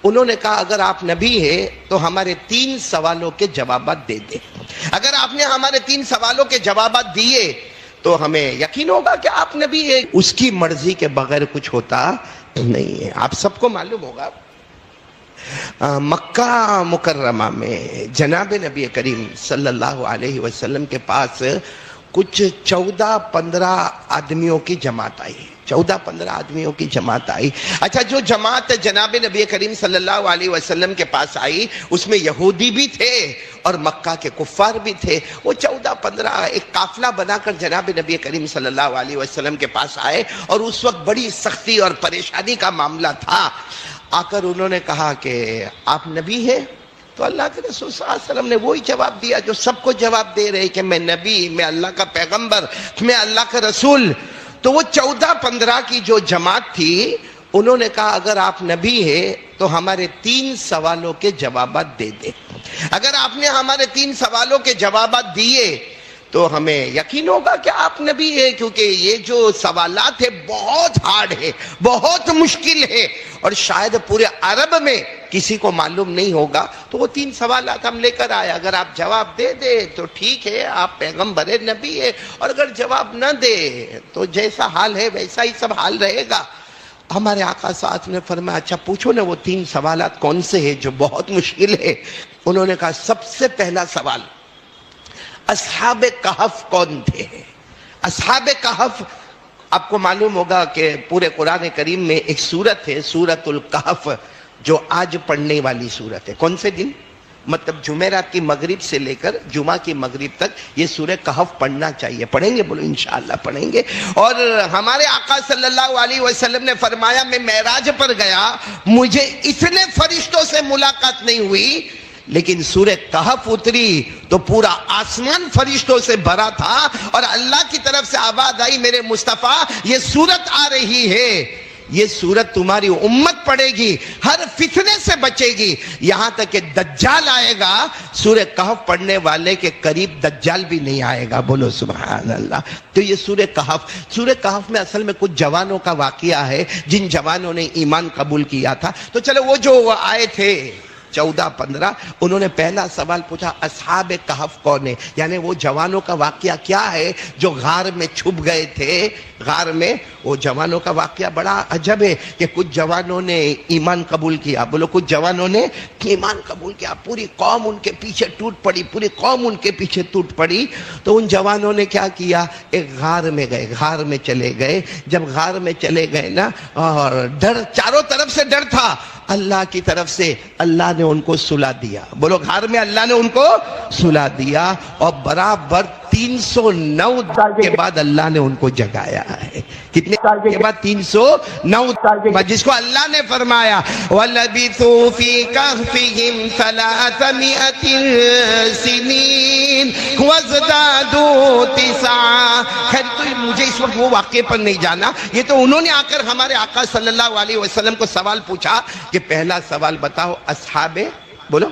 انہوں نے کہا اگر آپ نبی ہیں تو ہمارے 3 سوالوں کے جوابات دے دیں. اگر آپ نے ہمارے 3 سوالوں کے جوابات دیے تو ہمیں یقین ہوگا کہ آپ نبی ہیں. اس کی مرضی کے بغیر کچھ ہوتا نہیں ہے. آپ سب کو معلوم ہوگا مکہ مکرمہ میں جناب نبی کریم صلی اللہ علیہ وسلم کے پاس کچھ 14-15 آدمیوں کی جماعت آئی. 14-15 آدمیوں کی جماعت آئی. اچھا، جو جماعت جناب نبی کریم صلی اللہ علیہ وسلم کے پاس آئی اس میں یہودی بھی تھے اور مکہ کے کفار بھی تھے. وہ 14-15 ایک قافلہ بنا کر جناب نبی کریم صلی اللہ علیہ وسلم کے پاس آئے اور اس وقت بڑی سختی اور پریشانی کا معاملہ تھا. آ کر انہوں نے کہا کہ آپ نبی ہیں؟ تو اللہ کے رسول صلی اللہ علیہ وسلم نے وہی جواب دیا جو سب کو جواب دے رہے کہ میں نبی، میں اللہ کا پیغمبر، میں اللہ کا رسول. تو وہ 14-15 کی جو جماعت تھی انہوں نے کہا اگر آپ نبی ہیں تو ہمارے 3 سوالوں کے جوابات دے دیں. اگر آپ نے ہمارے 3 سوالوں کے جوابات دیے تو ہمیں یقین ہوگا کہ آپ نبی ہیں، کیونکہ یہ جو سوالات ہیں بہت ہارڈ ہے، بہت مشکل ہے اور شاید پورے عرب میں کسی کو معلوم نہیں ہوگا. تو وہ 3 سوالات ہم لے کر آئے. اگر آپ جواب دے دے تو ٹھیک ہے، آپ پیغمبر نبی ہے، اور اگر جواب نہ دے تو جیسا حال ہے ویسا ہی سب حال رہے گا. ہمارے آقا صاحب نے فرمایا اچھا پوچھو نا وہ 3 سوالات کون سے ہیں جو بہت مشکل ہے. انہوں نے کہا سب سے پہلا سوال اصحاب کہف کون تھے؟ اصحاب کہف آپ کو معلوم ہوگا کہ پورے قرآن کریم میں ایک سورت ہے سورۃ الکہف جو آج پڑھنے والی سورت ہے. کون سے دن؟ مطلب جمعرات کی مغرب سے لے کر جمعہ کی مغرب تک یہ سورہ کہف پڑھنا چاہیے. پڑھیں گے؟ بولو انشاءاللہ پڑھیں گے. اور ہمارے آقا صلی اللہ علیہ وسلم نے فرمایا میں معراج پر گیا، مجھے اتنے فرشتوں سے ملاقات نہیں ہوئی، لیکن سورہ کہف اتری تو پورا آسمان فرشتوں سے بھرا تھا اور اللہ کی طرف سے آواز آئی میرے مصطفیٰ یہ سورت آ رہی ہے، یہ سورت تمہاری امت پڑھے گی، ہر فتنے سے بچے گی، یہاں تک کہ دجال آئے گا سورہ کہف پڑھنے والے کے قریب دجال بھی نہیں آئے گا. بولو سبحان اللہ. تو یہ سورہ کہف میں اصل میں کچھ جوانوں کا واقعہ ہے جن جوانوں نے ایمان قبول کیا تھا. تو چلو وہ جو آئے تھے 14-15 انہوں نے پہلا سوال پوچھا اصحاب کہف کون ہے، یعنی وہ جوانوں کا واقعہ کیا ہے جو غار میں چھپ گئے تھے. غار میں وہ جوانوں کا واقعہ بڑا عجب ہے کہ کچھ جوانوں نے ایمان قبول کیا. بولو کچھ جوانوں نے ایمان قبول کیا، پوری قوم ان کے پیچھے ٹوٹ پڑی، پوری قوم ان کے پیچھے ٹوٹ پڑی. تو ان جوانوں نے کیا کیا، ایک غار میں گئے، غار میں چلے گئے. جب غار میں چلے گئے نا اور ڈر چاروں طرف سے ڈر تھا، اللہ کی طرف سے اللہ نے ان کو سلا دیا. بولو گھر میں اللہ نے ان کو سلا دیا اور برابر 309 سال کے بعد اللہ نے ان کو جگایا ہے. کتنے سال کے بعد؟ 309 سال کے بعد، جس کو اللہ نے فرمایا وَلَبِثُوا فِي كَهْفِهِمْ 300 سِنِينَ وَازْدَادُوا 9. خیر تو مجھے اس وقت وہ واقعے پر نہیں جانا، یہ تو انہوں نے آ کر ہمارے آقا صلی اللہ علیہ وسلم کو سوال پوچھا کہ پہلا سوال بتاؤ اصحاب بولو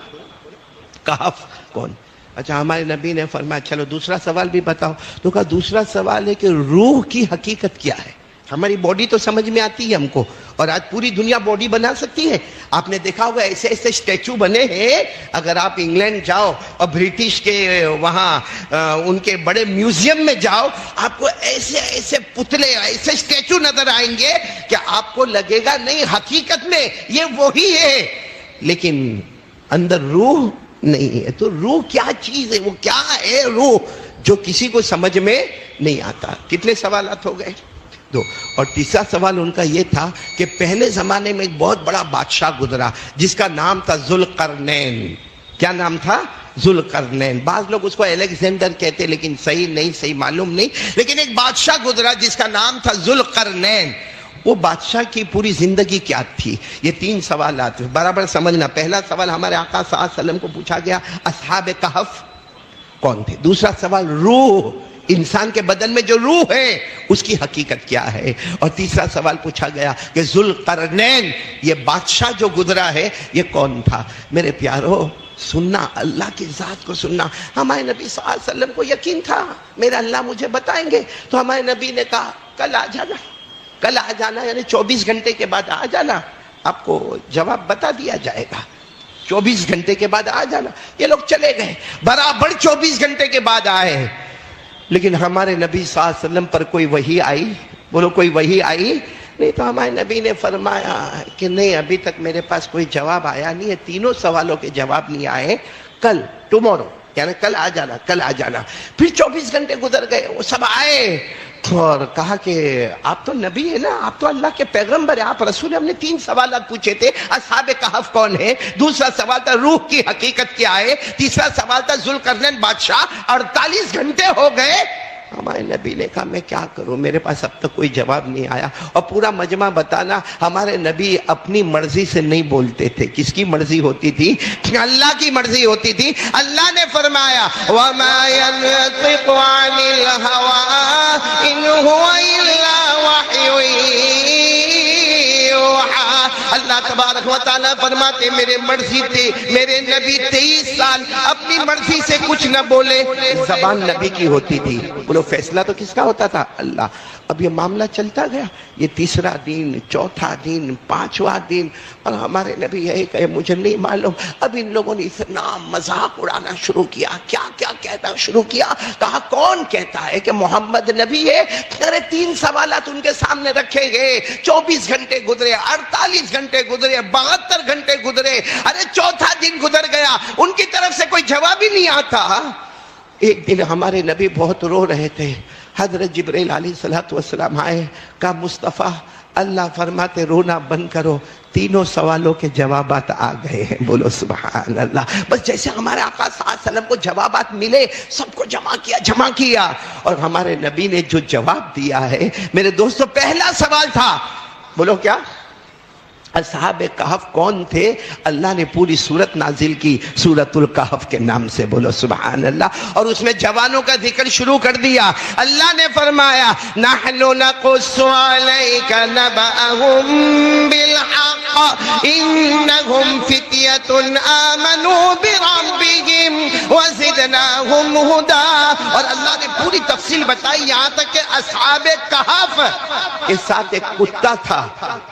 کہف کون. اچھا ہمارے نبی نے فرمایا چلو دوسرا سوال بھی بتاؤ. تو کہا دوسرا سوال ہے کہ روح کی حقیقت کیا ہے. ہماری باڈی تو سمجھ میں آتی ہے ہم کو، اور آج پوری دنیا باڈی بنا سکتی ہے. آپ نے دیکھا ہوگا ایسے ایسے اسٹیچو بنے ہیں، اگر آپ انگلینڈ جاؤ اور برٹش کے وہاں ان کے بڑے میوزیم میں جاؤ، آپ کو ایسے ایسے پتلے ایسے اسٹیچو نظر آئیں گے کہ آپ کو لگے گا نہیں حقیقت میں یہ وہی ہے، لیکن اندر روح نہیں ہے. تو روح کیا چیز ہے، وہ کیا ہے روح، جو کسی کو سمجھ میں نہیں آتا. کتنے سوالات ہو گئے؟ 2. اور تیسرا سوال ان کا یہ تھا کہ پہلے زمانے میں ایک بہت بڑا بادشاہ گزرا جس کا نام تھا ذوالقرنین. کیا نام تھا؟ ذوالقرنین. بعض لوگ اس کو الیگزینڈر کہتے لیکن صحیح نہیں، صحیح معلوم نہیں، لیکن ایک بادشاہ گزرا جس کا نام تھا ذوالقرنین. وہ بادشاہ کی پوری زندگی کیا تھی؟ یہ 3 سوالات برابر سمجھنا. پہلا سوال ہمارے آقا صلی اللہ علیہ وسلم کو پوچھا گیا اصحاب کہف کون تھے. دوسرا سوال روح، انسان کے بدن میں جو روح ہے اس کی حقیقت کیا ہے. اور تیسرا سوال پوچھا گیا کہ ذوالقرنین یہ بادشاہ جو گزرا ہے یہ کون تھا. میرے پیارو سننا، اللہ کی ذات کو سننا. ہمارے نبی صلی اللہ علیہ وسلم کو یقین تھا میرا اللہ مجھے بتائیں گے. تو ہمارے نبی نے کہا کل آ جانا، کل آ جانا، یعنی 24 گھنٹے کے بعد آ جانا. آپ کو جواب بتا دیا جائے گا، 24 گھنٹے کے بعد آ جانا۔ یہ لوگ چلے گئے، برابر 24 گھنٹے کے بعد آئے، لیکن ہمارے نبی صلی اللہ علیہ وسلم پر کوئی وحی آئی؟ بولو کوئی وحی آئی؟ نہیں۔ تو ہمارے نبی نے فرمایا کہ نہیں، ابھی تک میرے پاس کوئی جواب آیا نہیں ہے، تینوں سوالوں کے جواب نہیں آئے، کل ٹمورو یعنی کل آ جانا، کل آ جانا۔ پھر 24 گھنٹے گزر گئے، وہ سب آئے اور کہا کہ آپ تو نبی ہے نا، آپ تو اللہ کے پیغمبر ہیں، آپ رسول ہیں، ہم نے 3 سوالات پوچھے تھے، اصحاب کہف کون ہے، دوسرا سوال تھا روح کی حقیقت کیا ہے، تیسرا سوال تھا ذوالقرنین بادشاہ، 48 گھنٹے ہو گئے۔ ہمارے نبی نے کہا میں کیا کروں، میرے پاس اب تک کوئی جواب نہیں آیا۔ اور پورا مجمع بتانا، ہمارے نبی اپنی مرضی سے نہیں بولتے تھے۔ کس کی مرضی ہوتی تھی؟ اللہ کی مرضی ہوتی تھی۔ اللہ نے فرمایا وَمَا يَنطِقُ عَنِ الْهَوَىٰ إِنْ هُوَ إِلَّا وَحْيٌ یوحیٰ۔ اللہ تبارک و تعالیٰ فرماتے میرے مرضی تھے، میرے نبی 23 سال اپنی مرضی سے کچھ نہ بولے، زبان نبی کی ہوتی تھی۔ بولو فیصلہ تو کس کا ہوتا تھا؟ اللہ۔ اب یہ معاملہ چلتا گیا، یہ تیسرا دن، چوتھا دن، 5واں دن، اور ہمارے نبی یہی کہے مجھے نہیں معلوم۔ اب ان لوگوں نے اتنا مذاق اڑانا شروع کیا، کیا کیا کہنا شروع کیا۔ کہا کون کہتا ہے کہ محمد نبی ہے؟ ارے 3 سوالات ان کے سامنے رکھے گئے، 24 گھنٹے گزرے، 48 گھنٹے گزرے، 72 گھنٹے گزرے، ارے چوتھا دن گزر گیا، ان کی طرف سے کوئی جواب ہی نہیں آتا۔ ایک دن ہمارے نبی بہت رو رہے تھے، حضرت جبرائیل علیہ السلام آئے، کہا مصطفیٰ اللہ فرماتے رونا بند کرو، تینوں سوالوں کے جوابات آ گئے ہیں۔ بولو سبحان اللہ۔ بس جیسے ہمارے آقا صلی اللہ علیہ وسلم کو جوابات ملے، سب کو جمع کیا، اور ہمارے نبی نے جو جواب دیا ہے میرے دوستو، پہلا سوال تھا، بولو کیا؟ اصحاب کہف کون تھے؟ اللہ نے پوری سورت نازل کی سورۃ الکہف کے نام سے، بولو سبحان اللہ، اور اس میں جوانوں کا ذکر شروع کر دیا۔ اللہ نے فرمایا نحن نقص علیک نبأہم بالحق انہم فتیۃ آمنوا بربہم وزدناہم ہدی، اور اللہ نے پوری تفصیل بتائی، یہاں تک کہ اصحاب کہف کے ساتھ ایک کتا تھا،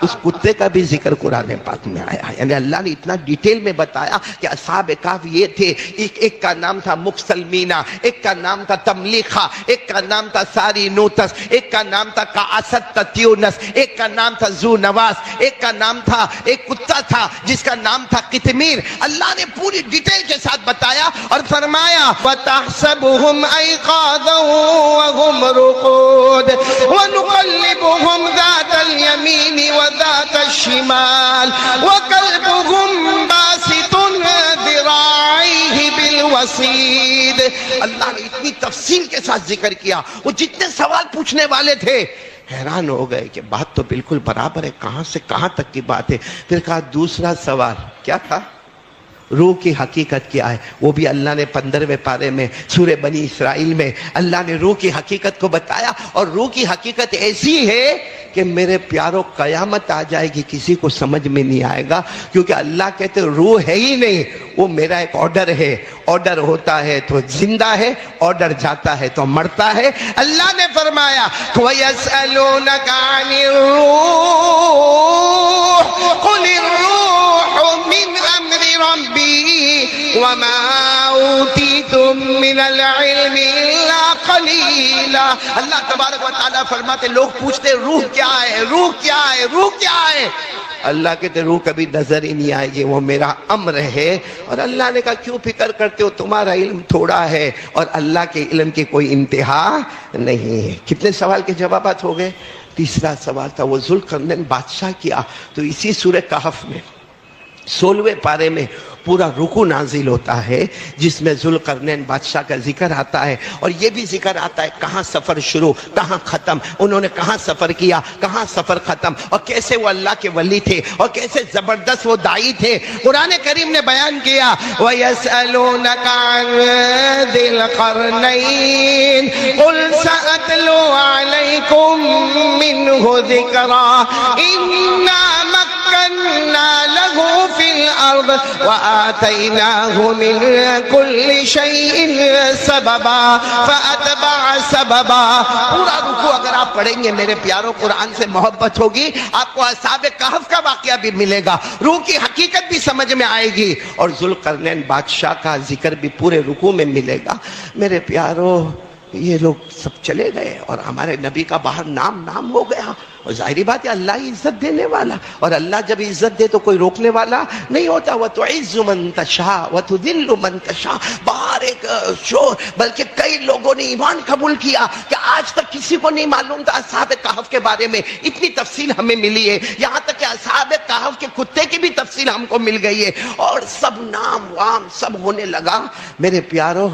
اس کتے کا بھی ذکر قرآن پاک میں آیا، یعنی اللہ نے اتنا ڈیٹیل میں بتایا کہ اصحاب کہف یہ تھے، ایک کا نام تھا مکسلمینہ، ایک کا نام تھا تملیخہ، ایک کا نام تھا ساری نوتس، ایک کا نام تھا کعست تتیونس، ایک کا نام تھا ذو نواس، ایک کا نام تھا، ایک کتا تھا جس کا نام تھا قطمیر۔ اللہ نے پوری ڈیٹیل کے ساتھ بتایا اور فرمایا وَتَحْسَبُهُمْ أَيْقَاظًا وَهُمْ رُقُودٌ وَنُقَلِّبُهُمْ ذَاتَ الْيَمِينِ وَذَاتَ الشِّمَالِ وَقَلْبُهُمْ بَاسِطٌ ذِرَاعَيْهِ بِالْوَصِيدِ۔ اللہ نے اتنی تفصیل کے ساتھ ذکر کیا، وہ جتنے سوال پوچھنے والے تھے حیران ہو گئے کہ بات تو بالکل برابر ہے، کہاں سے کہاں تک کی بات ہے۔ پھر کہا دوسرا سوال کیا تھا؟ روح کی حقیقت کیا ہے؟ وہ بھی اللہ نے 15ویں پارے میں سورہ بنی اسرائیل میں اللہ نے روح کی حقیقت کو بتایا، اور روح کی حقیقت ایسی ہے کہ میرے پیاروں قیامت آ جائے گی کسی کو سمجھ میں نہیں آئے گا، کیونکہ اللہ کہتے روح ہے ہی نہیں، وہ میرا ایک آرڈر ہے، آرڈر ہوتا ہے تو زندہ ہے، آرڈر جاتا ہے تو مرتا ہے۔ اللہ نے فرمایا وَيَسْأَلُونَكَ عَنِ الرُّوحِ قُلِ الرُّوحُ مِنْ أَمْرِ رَبِّي وَمَا أُوتِيتُم مِّنَ الْعِلْمِ إِلَّا قَلِيلًا۔ اللہ تبارک و تعالیٰ فرماتے لوگ پوچھتے روح کیا ہے، روح کیا ہے، روح کیا ہے؟ اللہ کہتے روح کبھی نظر ہی نہیں آئے گی، وہ میرا امر ہے۔ اور اللہ نے کہا کیوں فکر کرتے ہو، تمہارا علم تھوڑا ہے اور اللہ کے علم کی کوئی انتہا نہیں ہے۔ کتنے سوال کے جوابات ہو گئے؟ تیسرا سوال تھا وہ ذوالقرنین بادشاہ کیا، تو اسی سورہ کہف میں 16ویں پارے میں پورا رکوع نازل ہوتا ہے جس میں ذوالقرنین بادشاہ کا ذکر آتا ہے، اور یہ بھی ذکر آتا ہے کہاں سفر شروع کہاں ختم، انہوں نے کہاں سفر کیا کہاں سفر ختم، اور کیسے وہ اللہ کے ولی تھے اور کیسے زبردست وہ داعی تھے۔ قرآن کریم نے بیان کیا وَيَسْأَلُونَكَ عَنْ ذِي الْقَرْنَيْنِ قُلْ سَأَتْلُو عَلَيْكُمْ مِنْهُ ذِكْرًا إِنَّا مَكَّنَّا لَهُ فِي الْأَرْضِ وآتيناه من كل شيء سببا فأتبع سببا. پورا رکوع اگر آپ پڑھیں گے میرے پیاروں، قرآن سے محبت ہوگی، آپ کو اصحاب کہف کا واقعہ بھی ملے گا، روح کی حقیقت بھی سمجھ میں آئے گی، اور ذوالقرنین بادشاہ کا ذکر بھی پورے رکوع میں ملے گا. میرے پیاروں، یہ لوگ سب چلے گئے اور ہمارے نبی کا باہر نام ہو گیا. اور ظاہری بات ہے اللہ ہی عزت دینے والا، اور اللہ جب عزت دے تو کوئی روکنے والا نہیں ہوتا. وَتُعِزُّ مَن تَشَاءُ وَتُذِلُّ مَن تَشَاءُ. باہر ایک شور، بلکہ کئی لوگوں نے ایمان قبول کیا کہ آج تک کسی کو نہیں معلوم تھا اصحاب کہف کے بارے میں. اتنی تفصیل ہمیں ملی ہے، یہاں تک کہ اصحاب کہف کے کتے کی بھی تفصیل ہم کو مل گئی ہے، اور سب نام وام سب ہونے لگا. میرے پیاروں،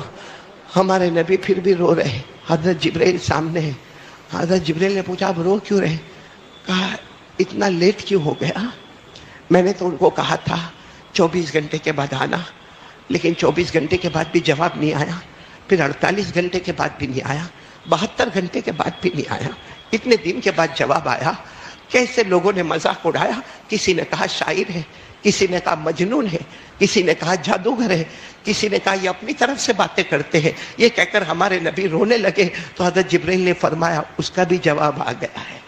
ہمارے نبی پھر بھی رو رہے. حضرت جبرائیل سامنے ہے. حضرت جبرائیل نے پوچھا آپ رو کیوں رہے؟ کہا اتنا لیٹ کیوں ہو گیا؟ میں نے تو ان کو کہا تھا 24 گھنٹے کے بعد آنا، لیکن 24 گھنٹے کے بعد بھی جواب نہیں آیا، پھر 48 گھنٹے کے بعد بھی نہیں آیا، 72 گھنٹے کے بعد بھی نہیں آیا، اتنے دن کے بعد جواب آیا. کیسے لوگوں نے مذاق اڑایا، کسی نے کہا شاعر ہے، کسی نے کہا مجنون ہے، کسی نے کہا جادوگر ہے، کسی نے کہا یہ اپنی طرف سے باتیں کرتے ہیں. یہ کہہ کر ہمارے نبی رونے لگے تو حضرت جبرائیل نے فرمایا اس کا بھی جواب آ گیا ہے.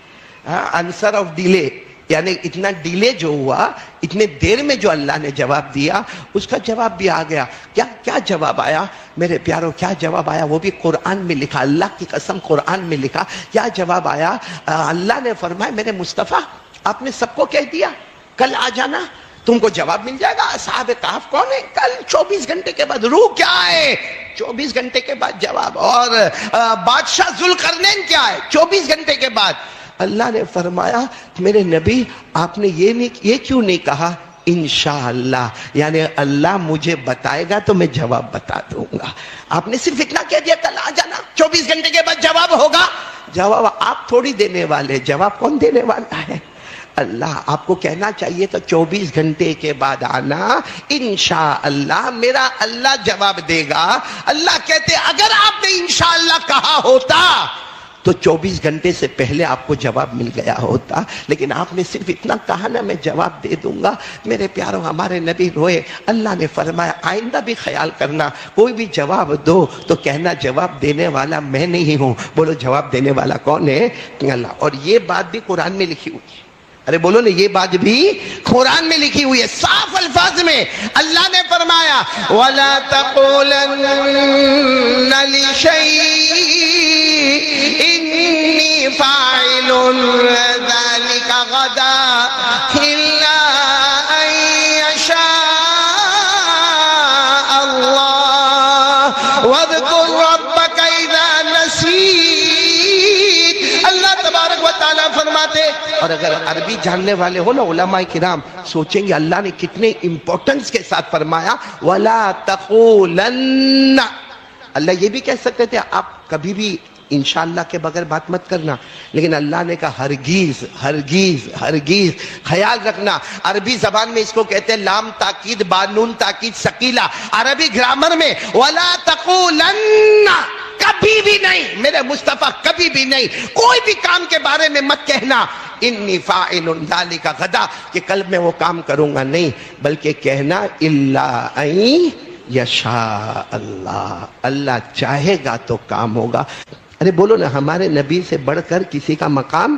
آنسر آف ڈیلے، یعنی اتنا ڈیلے جو ہوا، اتنے دیر میں جو اللہ نے جواب دیا، اس کا جواب بھی آ گیا. کیا جواب آیا میرے پیاروں؟ کیا جواب آیا؟ وہ بھی قرآن میں لکھا، اللہ کی قسم قرآن میں لکھا. کیا جواب آیا؟ اللہ نے فرمایا میرے مصطفیٰ آپ نے سب کو کہہ دیا کل آ جانا، تم کو جواب مل جائے گا. اصحاب کہف کون ہے؟ کل 24 گھنٹے کے بعد. روح کیا ہے؟ 24 گھنٹے کے بعد جواب. اور بادشاہ ذوالقرنین کیا ہے؟ 24 گھنٹے کے بعد. اللہ نے فرمایا میرے نبی آپ نے یہ کیوں نہیں کہا انشاءاللہ، یعنی اللہ مجھے بتائے گا تو میں جواب بتا دوں گا. آپ نے صرف اتنا کہہ دیا کل آ جانا، 24 گھنٹے کے بعد جواب ہوگا. جواب آپ تھوڑی دینے والے، جواب کون دینے والا ہے؟ اللہ. آپ کو کہنا چاہیے تو 24 گھنٹے کے بعد آنا، انشاءاللہ میرا اللہ جواب دے گا. اللہ کہتے اگر آپ نے انشاءاللہ کہا ہوتا تو 24 گھنٹے سے پہلے آپ کو جواب مل گیا ہوتا، لیکن آپ نے صرف اتنا کہا نا میں جواب دے دوں گا. میرے پیاروں، ہمارے نبی روئے. اللہ نے فرمایا آئندہ بھی خیال کرنا، کوئی بھی جواب دو تو کہنا جواب دینے والا میں نہیں ہوں. بولو جواب دینے والا کون ہے؟ اللہ. اور یہ بات بھی قرآن میں لکھی ہوئی ہے. ارے بولو نا، یہ بات بھی قرآن میں لکھی ہوئی ہے صاف الفاظ میں. اللہ نے فرمایا وَلَا تَقُولَنَّ لِشَيْءٍ إِنِّي فَاعِلٌ ذَلِكَ غَدًا إِلَّا أَن يَشَاءَ اللَّهُ وَاذْكُرْ رَبَّكَ إِذَا نَسِيتَ. اللہ تبارک و تعالیٰ فرماتے. اور اگر عربی جاننے والے ہو نا علماء کرام سوچیں گے اللہ نے کتنے امپورٹنس کے ساتھ فرمایا وَلَا تَقُولَنَّ. اللہ یہ بھی کہہ سکتے تھے آپ کبھی بھی انشاءاللہ کے بغیر بات مت کرنا، لیکن اللہ نے کہا ہرگیز ہرگیز ہرگیز. خیال رکھنا عربی زبان میں اس کو کہتے ہیں لام تاکید بانون تاکید ثقیلہ. عربی گرامر میں وَلَا تَقُولَنَّ، کبھی بھی نہیں میرے مصطفیٰ، کبھی بھی نہیں کوئی بھی کام کے بارے میں مت کہنا انی فاعل ذلک غدا کہ کل میں وہ کام کروں گا، نہیں، بلکہ کہنا الا ان یشاء اللہ، اللہ چاہے گا تو کام ہوگا. ارے بولو نا، ہمارے نبی سے بڑھ کر کسی کا مقام؟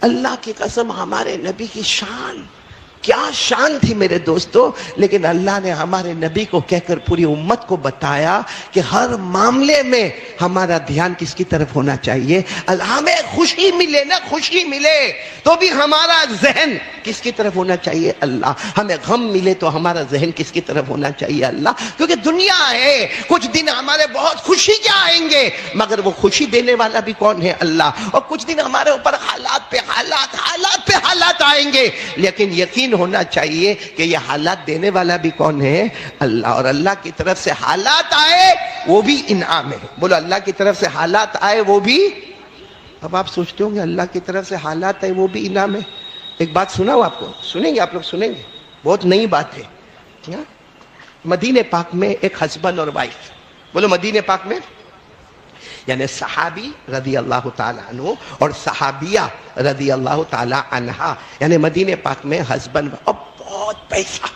اللہ کی قسم ہمارے نبی کی شان، کیا شان تھی میرے دوستو. لیکن اللہ نے ہمارے نبی کو کہہ کر پوری امت کو بتایا کہ ہر معاملے میں ہمارا دھیان کس کی طرف ہونا چاہیے. ہمیں خوشی ملے نا، خوشی ملے تو بھی ہمارا ذہن کس کی طرف ہونا چاہیے؟ اللہ. ہمیں غم ملے تو ہمارا ذہن کس کی طرف ہونا چاہیے؟ اللہ. کیونکہ دنیا ہے، کچھ دن ہمارے بہت خوشی کے آئیں گے، مگر وہ خوشی دینے والا بھی کون ہے؟ اللہ. اور کچھ دن ہمارے اوپر حالات پہ حالات آئیں گے، لیکن یقین ہونا چاہیے کہ یہ حالات دینے والا بھی کون ہے؟ اللہ. اور اللہ کی طرف سے حالات آئے وہ بھی انعام ہے. بولو اللہ کی طرف سے حالات آئے وہ بھی. اب آپ سوچتے ہوں گے اللہ کی طرف سے حالات آئے وہ بھی انعام ہے. ایک بات سناؤں آپ کو، سنیں گے آپ لوگ؟ سنیں گے، بہت نئی بات ہے. مدینہ پاک میں ایک ہسبینڈ اور وائف، بولو مدینہ پاک میں، یعنی صحابی رضی اللہ تعالیٰ عنہ اور صحابیہ رضی اللہ تعالیٰ عنہا، یعنی مدینہ پاک میں ہسبینڈ اور بہت پیسہ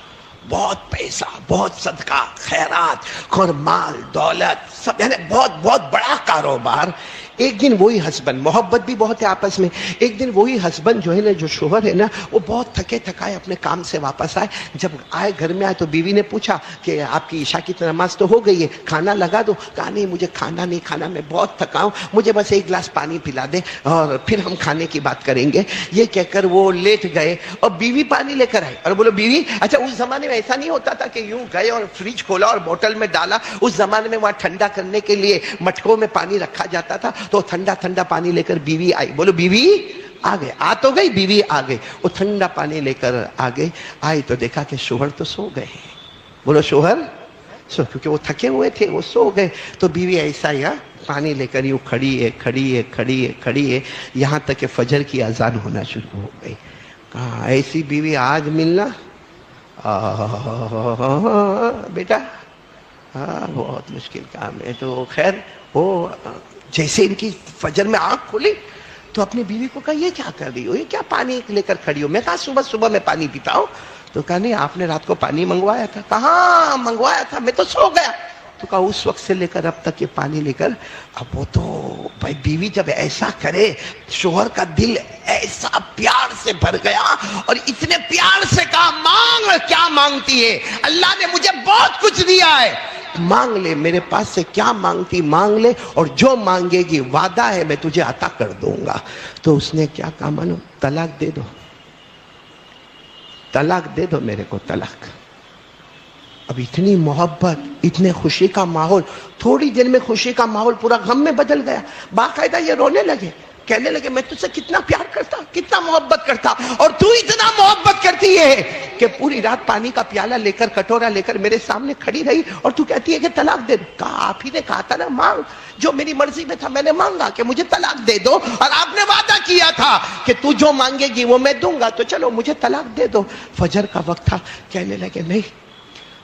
بہت پیسہ، بہت صدقہ، خیرات اور مال دولت سب، یعنی بہت بہت بڑا کاروبار. ایک دن وہی ہسبینڈ، محبت بھی بہت ہے آپس میں، ایک دن وہی ہسبینڈ جو ہے نا، جو شوہر ہے نا، وہ بہت تھکے تھکائے اپنے کام سے واپس آئے. جب آئے گھر میں آئے تو بیوی نے پوچھا کہ آپ کی عشاء کی نماز تو ہو گئی ہے، کھانا لگا دو. کہا نہیں مجھے کھانا نہیں کھانا، میں بہت تھکا ہوں، مجھے بس ایک گلاس پانی پلا دے اور پھر ہم کھانے کی بات کریں گے. یہ کہہ کر وہ لیٹ گئے اور بیوی پانی لے کر آئی. اور بولو بیوی، اچھا اس زمانے میں ایسا نہیں ہوتا تھا کہ یوں گئے اور فریج کھولا اور بوتل میں ڈالا. اس زمانے میں وہاں ٹھنڈا کرنے کے لیے مٹکوں میں پانی رکھا جاتا تھا. تو ٹھنڈا ٹھنڈا پانی لے کر بیوی آئی. بولو بیوی آ گئے، آ تو گئی، بیوی آ گئی. وہ ٹھنڈا پانی لے کر آگے آئی تو دیکھا کہ شوہر تو سو گئے. بولو شوہر سو، کیونکہ وہ تھکے ہوئے تھے، وہ سو گئے. تو بیوی ایسا یا پانی لے کر یوں کھڑی ہے کھڑی ہے کھڑی ہے کھڑی ہے، یہاں تک کہ فجر کی اذان ہونا شروع ہو گئی. کہا ایسی بیوی آج ملنا بیٹا بہت مشکل کام ہے. تو خیر وہ جیسے ان کی فجر میں آنکھ کھلی تو اپنی بیوی کو کہا یہ کیا کر رہی ہو، یہ کیا پانی لے کر کھڑی ہو؟ میں کہا صبح صبح میں پانی پیتا ہوں. تو کہا نہیں آپ نے رات کو پانی منگوایا تھا. کہاں منگوایا تھا، میں تو سو گیا. تو کہا اس وقت سے لے کر اب تک یہ پانی لے کر. اب وہ تو بھائی بیوی جب ایسا کرے، شوہر کا دل ایسا پیار سے بھر گیا اور اتنے پیار سے کہا مانگ. کیا مانگتی ہے؟ اللہ نے مجھے بہت کچھ دیا ہے، مانگ لے، میرے پاس سے کیا مانگتی مانگ لے، اور جو مانگے گی وعدہ ہے میں تجھے عطا کر دوں گا. تو اس نے کیا کہا معلوم؟ طلاق دے دو، طلاق دے دو میرے کو، طلاق. اب اتنی محبت، اتنے خوشی کا ماحول، تھوڑی دیر میں خوشی کا ماحول پورا غم میں بدل گیا. باقاعدہ یہ رونے لگے، کہنے لگے میں تجھ سے کتنا پیار کرتا، کتنا محبت کرتا، اور تو اتنا محبت کرتی ہے کہ پوری رات پانی کا پیالہ لے کر، کٹورا لے کر میرے سامنے کھڑی رہی اور تو کہتی ہے کہ طلاق دے دو. کہا آپ ہی نے کہا تھا نا مانگ، جو میری مرضی میں تھا میں نے مانگا کہ مجھے طلاق دے دو، اور آپ نے وعدہ کیا تھا کہ تو جو مانگے گی وہ میں دوں گا، تو چلو مجھے طلاق دے دو. فجر کا وقت تھا، کہنے لگے نہیں،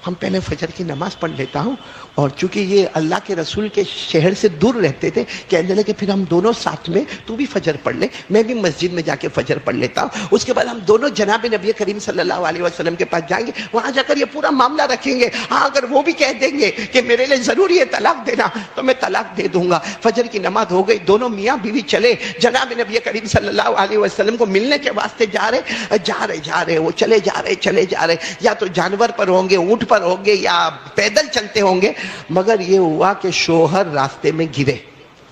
ہم پہلے فجر کی نماز پڑھ لیتا ہوں. اور چونکہ یہ اللہ کے رسول کے شہر سے دور رہتے تھے، کہنے لگے پھر ہم دونوں ساتھ میں، تو بھی فجر پڑھ لے، میں بھی مسجد میں جا کے فجر پڑھ لیتا ہوں. اس کے بعد ہم دونوں جناب نبی کریم صلی اللہ علیہ وسلم کے پاس جائیں گے، وہاں جا کر یہ پورا معاملہ رکھیں گے. ہاں اگر وہ بھی کہہ دیں گے کہ میرے لیے ضروری ہے طلاق دینا تو میں طلاق دے دوں گا. فجر کی نماز ہو گئی، دونوں میاں بیوی چلے جناب نبی کریم صلی اللہ علیہ وسلم کو ملنے کے واسطے جا رہے وہ چلے جا رہے یا تو جانور پر ہوں گے، اونٹ پر ہوں گے، یا پیدل چلتے ہوں گے. مگر یہ ہوا کہ شوہر راستے میں گرے.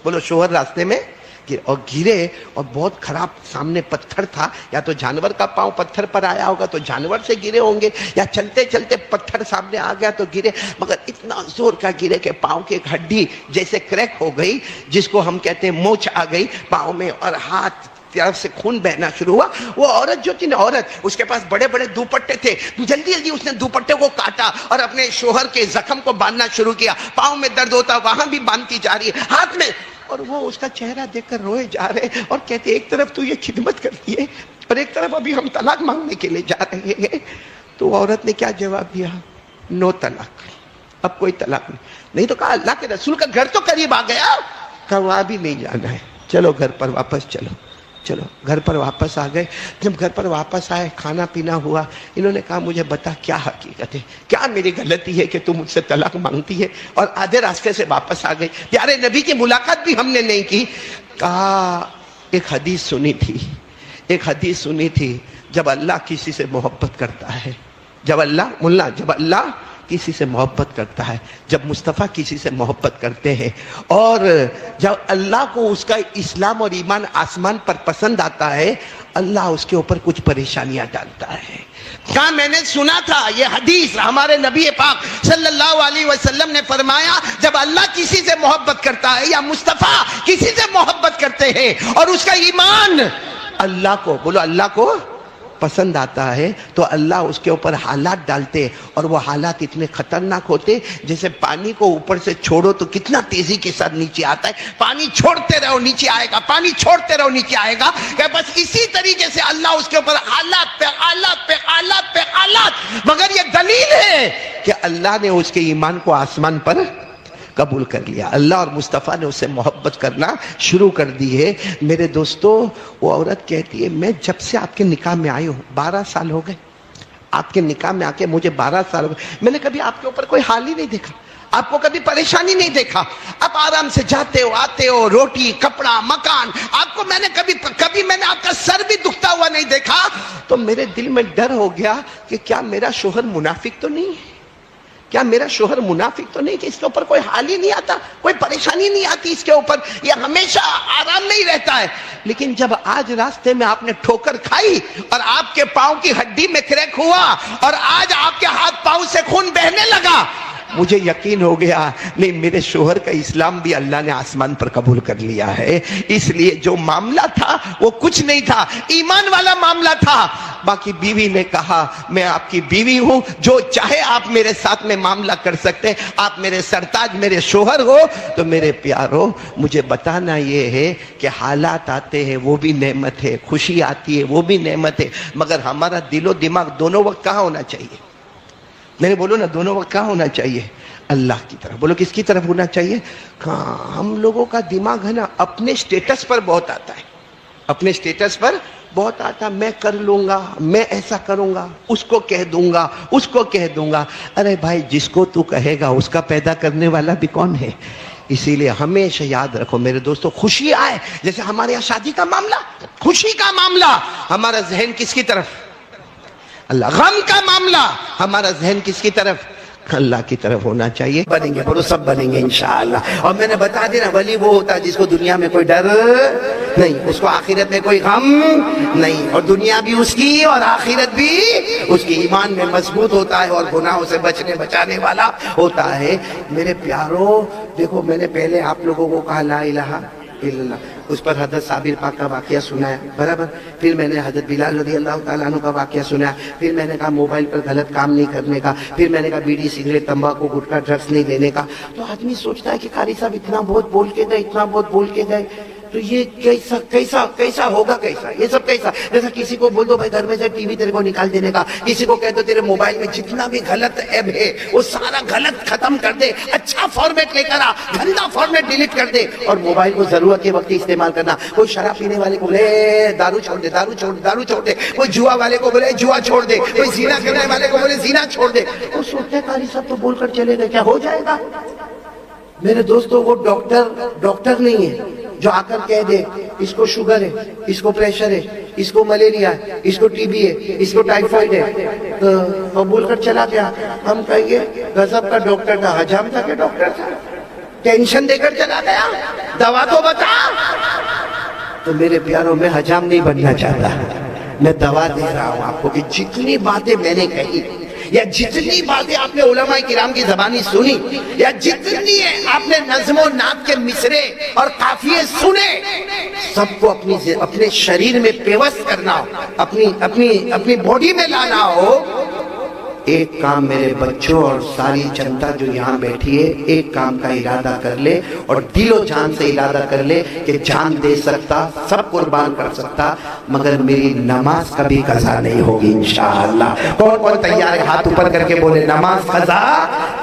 بولو شوہر راستے میں گرے اور بہت خراب سامنے پتھر تھا، یا تو جانور کا پاؤں پتھر پر آیا ہوگا تو جانور سے گرے ہوں گے، یا چلتے چلتے پتھر سامنے آ گیا تو گرے. مگر اتنا زور کا گرے کہ پاؤں کی ایک ہڈی جیسے کریک ہو گئی، جس کو ہم کہتے ہیں موچ آ گئی پاؤں میں، اور ہاتھ طرف سے خون بہنا شروع ہوا. وہ عورت جو تھی نا، عورت، اس کے پاس بڑے بڑے دوپٹے تھے، جلدی جلدی اس نے دوپٹے کو کاٹا اور اپنے شوہر کے زخم کو باندھنا شروع کیا. پاؤں میں درد ہوتا وہاں بھی باندھتی جا رہی ہے ہاتھ میں. اور وہ اس کا چہرہ دیکھ کر روئے جا رہے اور کہتے ایک طرف تو یہ خدمت کرتی ہے اور ایک طرف ابھی ہم طلاق مانگنے کے لیے جا رہے ہیں. تو عورت نے کیا جواب دیا؟ نو طلاق، اب کوئی طلاق نہیں. تو کہا اللہ کے رسول کا گھر تو قریب آ گیا. کہا وہاں بھی نہیں جانا ہے، چلو گھر پر واپس چلو. گھر پر واپس آ گئے. جب گھر پر واپس آئے، کھانا پینا ہوا. انہوں نے کہا مجھے بتا کیا حقیقت ہے، کیا میری غلطی ہے کہ تم مجھ سے طلاق مانگتی ہے؟ اور آدھے راستے سے واپس آ گئی. پیارے نبی کی ملاقات بھی ہم نے نہیں کی. کہا ایک حدیث سنی تھی، جب اللہ کسی سے محبت کرتا ہے، جب اللہ کسی سے محبت کرتا ہے، جب مصطفیٰ کسی سے محبت کرتے ہیں، اور جب اللہ کو اس کا اسلام اور ایمان آسمان پر پسند آتا ہے، اللہ اس کے اوپر کچھ پریشانیاں ڈالتا ہے. کہا میں نے سنا تھا یہ حدیث، ہمارے نبی پاک صلی اللہ علیہ وسلم نے فرمایا جب اللہ کسی سے محبت کرتا ہے یا مصطفیٰ کسی سے محبت کرتے ہیں اور اس کا ایمان اللہ کو، بولو اللہ کو پسند آتا ہے، تو اللہ اس کے اوپر حالات ڈالتے، اور وہ حالات اتنے خطرناک ہوتے جیسے پانی کو اوپر سے چھوڑو تو کتنا تیزی کے ساتھ نیچے آتا ہے، پانی چھوڑتے رہو نیچے آئے گا، پانی چھوڑتے رہو نیچے آئے گا. کہ بس اسی طریقے سے اللہ اس کے اوپر حالات پہ حالات پہ حالات پہ حالات. مگر یہ دلیل ہے کہ اللہ نے اس کے ایمان کو آسمان پر قبول کر لیا. اللہ اور مصطفیٰ نے اسے محبت کرنا شروع کر دی ہے. میرے دوستو، وہ عورت کہتی ہے میں جب سے آپ کے نکاح میں آئی ہوں 12 سال ہو گئے، آپ کے نکاح میں آ کے مجھے 12 سال ہو گئے، میں نے کبھی آپ کے اوپر کوئی حال ہی نہیں دیکھا، آپ کو کبھی پریشانی نہیں دیکھا، آپ آرام سے جاتے ہو آتے ہو، روٹی کپڑا مکان، آپ کو میں نے کبھی میں نے آپ کا سر بھی دکھتا ہوا نہیں دیکھا۔ تو میرے دل میں ڈر ہو گیا کہ کیا میرا شوہر منافق تو نہیں ہے، کیا میرا شوہر منافق تو نہیں کہ اس کے اوپر کوئی حال ہی نہیں آتا، کوئی پریشانی نہیں آتی اس کے اوپر، یہ ہمیشہ آرام میں ہی رہتا ہے۔ لیکن جب آج راستے میں آپ نے ٹھوکر کھائی اور آپ کے پاؤں کی ہڈی میں کریک ہوا اور آج آپ کے ہاتھ پاؤں سے خون بہنے لگا، مجھے یقین ہو گیا نہیں، میرے شوہر کا اسلام بھی اللہ نے آسمان پر قبول کر لیا ہے، اس لیے جو معاملہ تھا وہ کچھ نہیں تھا، ایمان والا معاملہ تھا۔ باقی بیوی نے کہا میں آپ کی بیوی ہوں، جو چاہے آپ میرے ساتھ میں معاملہ کر سکتے، آپ میرے سرتاج میرے شوہر ہو۔ تو میرے پیارو، مجھے بتانا یہ ہے کہ حالات آتے ہیں وہ بھی نعمت ہے، خوشی آتی ہے وہ بھی نعمت ہے، مگر ہمارا دل و دماغ دونوں وقت کہاں ہونا چاہیے؟ میں نے بولو نا، دونوں وقت کہاں ہونا چاہیے؟ اللہ کی طرف۔ بولو کس کی طرف ہونا چاہیے؟ ہاں، ہم لوگوں کا دماغ ہے نا اپنے سٹیٹس پر بہت آتا ہے، اپنے سٹیٹس پر بہت آتا، میں کر لوں گا، میں ایسا کروں گا، اس کو کہہ دوں گا، اس کو کہہ دوں گا۔ ارے بھائی، جس کو تو کہے گا اس کا پیدا کرنے والا بھی کون ہے؟ اسی لیے ہمیشہ یاد رکھو میرے دوستو، خوشی آئے، جیسے ہمارے یہاں شادی کا معاملہ، خوشی کا معاملہ، ہمارا ذہن کس کی طرف؟ اللہ۔ غم کا معاملہ، ہمارا ذہن کس کی طرف؟ اللہ کی طرف ہونا چاہیے۔ بنیں گے، بولو سب بنیں گے انشاءاللہ۔ اور میں نے بتا دینا، ولی وہ ہوتا ہے جس کو دنیا میں کوئی ڈر نہیں، اس کو آخرت میں کوئی غم نہیں، اور دنیا بھی اس کی اور آخرت بھی اس کی، ایمان میں مضبوط ہوتا ہے اور گناہوں سے بچانے والا ہوتا ہے۔ میرے پیارو دیکھو، میں نے پہلے آپ لوگوں کو کہا لا الہ الا اللہ، اس پر حضرت صابر پاک کا واقعہ سنایا، برابر۔ پھر میں نے حضرت بلال رضی اللہ تعالیٰ عنہ کا واقعہ سنایا، پھر میں نے کہا موبائل پر غلط کام نہیں کرنے کا، پھر میں نے کہا بیڑی سگریٹ تمباکو گٹکا ڈرگس نہیں لینے کا۔ تو آدمی سوچتا ہے کہ قاری صاحب اتنا بہت بول کے گئے، اتنا بہت بول کے گئے، تو یہ کیسا ہوگا، کیسا یہ سب کیسا؟ جیسا کسی کو بول دو بھائی گھر میں سے ٹی وی تیرے کو نکال دینے کا، کسی کو کہہ دو تیرے موبائل میں جتنا بھی غلط ایپ ہے وہ سارا غلط ختم کر دے، اچھا فارمیٹ لے کر آ، گندا فارمیٹ ڈیلیٹ کر دے، اور موبائل کو ضرورت کے وقت استعمال کرنا۔ کوئی شراب پینے والے کو بولے دارو چھوڑ دے، دارو چھوڑ دے، دارو چھوڑ دے، کوئی جوا والے کو بولے جوا چھوڑ دے، کوئی زنا کرنے والے کو بولے زنا چھوڑ دے۔ وہ سوچتے ہیں قاری صاحب تو بول کر چلے گئے، کیا ہو جائے گا؟ میرے دوستوں، وہ ڈاکٹر نہیں ہے جو آ کر کہہ دے اس کو شوگر ہے، اس کو پریشر ہے، اس کو ملیریا ہے، اس کو ٹی بی ہے، اس کو ٹائیفائڈ ہے، تو وہ بول کر چلا گیا۔ ہم کہیں گے غضب کا ڈاکٹر تھا، حجام تھا کہ ڈاکٹر تھا؟ ٹینشن دے کر چلا گیا، دوا تو بتا۔ تو میرے پیاروں، میں حجام نہیں بننا چاہتا، میں دوا دے رہا ہوں آپ کو کہ جتنی باتیں میں نے کہی یا جتنی باتیں آپ نے علماء کرام کی زبانی سنی یا جتنی آپ نے نظم و نعت کے مصرے اور قافیے سنے، سب کو اپنے شریر میں پیوست کرنا ہو، اپنی باڈی میں لانا ہو۔ ایک کام میرے بچوں اور ساری جنتا جو یہاں بیٹھی ہے، ایک کام کا ارادہ کر لے اور دل و جان سے ارادہ کر لے کہ جان دے سکتا، سب قربان کر سکتا، مگر میری نماز کبھی قضا نہیں ہوگی انشاءاللہ۔ کون تیار ہے؟ ہاتھ اوپر کر کے بولے نماز قضا